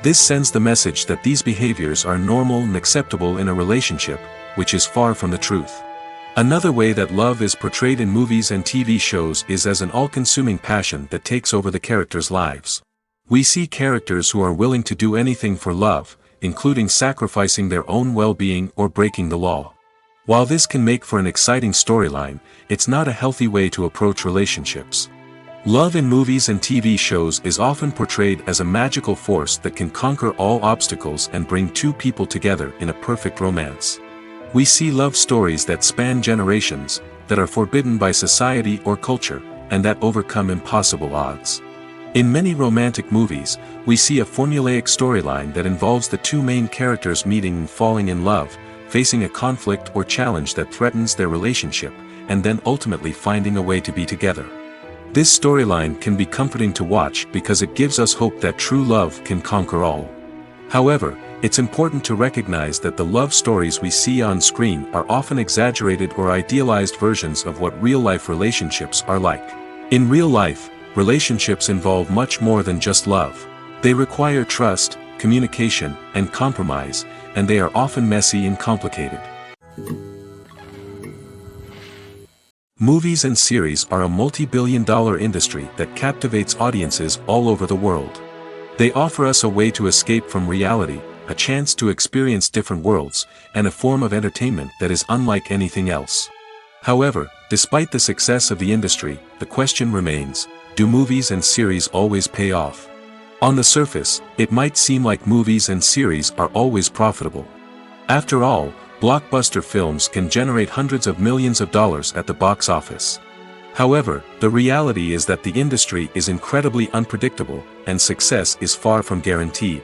This sends the message that these behaviors are normal and acceptable in a relationship, which is far from the truth. Another way that love is portrayed in movies and TV shows is as an all-consuming passion that takes over the characters' lives. We see characters who are willing to do anything for love, including sacrificing their own well-being or breaking the law. While this can make for an exciting storyline, it's not a healthy way to approach relationships. Love in movies and TV shows is often portrayed as a magical force that can conquer all obstacles and bring two people together in a perfect romance. We see love stories that span generations, that are forbidden by society or culture, and that overcome impossible odds. In many romantic movies, we see a formulaic storyline that involves the two main characters meeting and falling in love, facing a conflict or challenge that threatens their relationship, and then ultimately finding a way to be together. This storyline can be comforting to watch because it gives us hope that true love can conquer all. However, it's important to recognize that the love stories we see on screen are often exaggerated or idealized versions of what real-life relationships are like. In real life, relationships involve much more than just love. They require trust, communication, and compromise, and they are often messy and complicated. Movies and series are a multi-billion-dollar industry that captivates audiences all over the world. They offer us a way to escape from reality, a chance to experience different worlds, and a form of entertainment that is unlike anything else. However, despite the success of the industry, the question remains, do movies and series always pay off? On the surface, it might seem like movies and series are always profitable. After all, blockbuster films can generate hundreds of millions of dollars at the box office. However, the reality is that the industry is incredibly unpredictable, and success is far from guaranteed.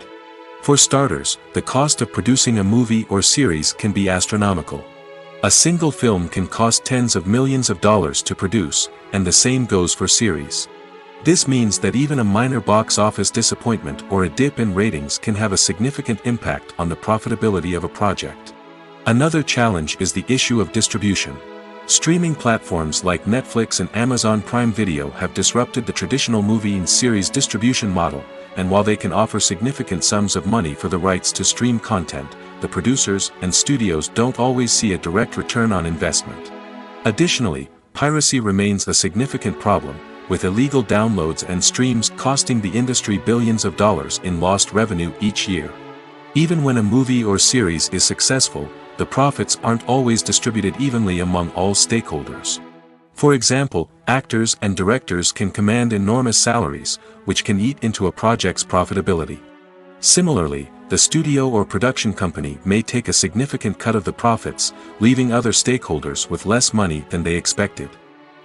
For starters, the cost of producing a movie or series can be astronomical. A single film can cost tens of millions of dollars to produce, and the same goes for series. This means that even a minor box office disappointment or a dip in ratings can have a significant impact on the profitability of a project. Another challenge is the issue of distribution. Streaming platforms like Netflix and Amazon Prime Video have disrupted the traditional movie and series distribution model, and while they can offer significant sums of money for the rights to stream content, the producers and studios don't always see a direct return on investment. Additionally, piracy remains a significant problem, with illegal downloads and streams costing the industry billions of dollars in lost revenue each year. Even when a movie or series is successful, the profits aren't always distributed evenly among all stakeholders. For example, actors and directors can command enormous salaries, which can eat into a project's profitability. Similarly, the studio or production company may take a significant cut of the profits, leaving other stakeholders with less money than they expected.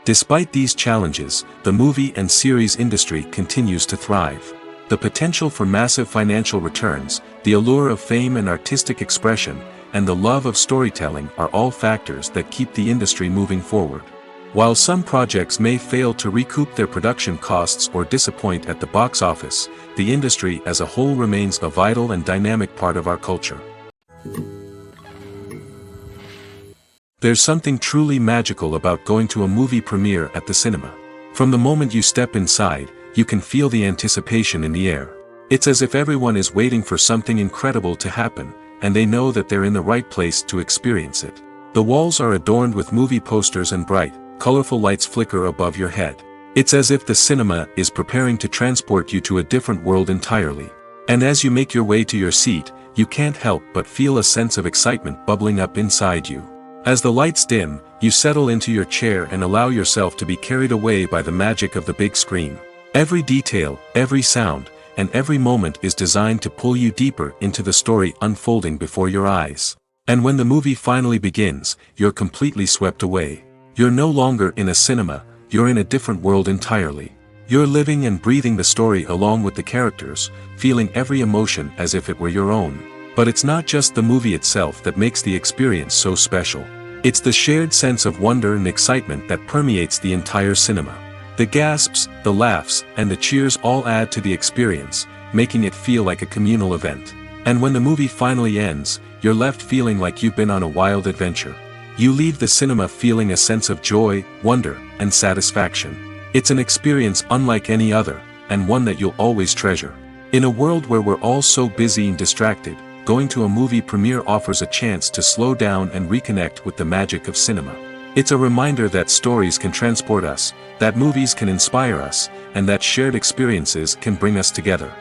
Despite these challenges, the movie and series industry continues to thrive. The potential for massive financial returns, the allure of fame and artistic expression, and the love of storytelling are all factors that keep the industry moving forward. While some projects may fail to recoup their production costs or disappoint at the box office, the industry as a whole remains a vital and dynamic part of our culture. There's something truly magical about going to a movie premiere at the cinema. From the moment you step inside, you can feel the anticipation in the air. It's as if everyone is waiting for something incredible to happen, and they know that they're in the right place to experience it. The walls are adorned with movie posters and bright, colorful lights flicker above your head. It's as if the cinema is preparing to transport you to a different world entirely. And as you make your way to your seat, you can't help but feel a sense of excitement bubbling up inside you. As the lights dim, you settle into your chair and allow yourself to be carried away by the magic of the big screen. Every detail, every sound, and every moment is designed to pull you deeper into the story unfolding before your eyes. And when the movie finally begins, you're completely swept away. You're no longer in a cinema, you're in a different world entirely. You're living and breathing the story along with the characters, feeling every emotion as if it were your own. But it's not just the movie itself that makes the experience so special. It's the shared sense of wonder and excitement that permeates the entire cinema. The gasps, the laughs, and the cheers all add to the experience, making it feel like a communal event. And when the movie finally ends, you're left feeling like you've been on a wild adventure. You leave the cinema feeling a sense of joy, wonder, and satisfaction. It's an experience unlike any other, and one that you'll always treasure. In a world where we're all so busy and distracted, going to a movie premiere offers a chance to slow down and reconnect with the magic of cinema. It's a reminder that stories can transport us, that movies can inspire us, and that shared experiences can bring us together.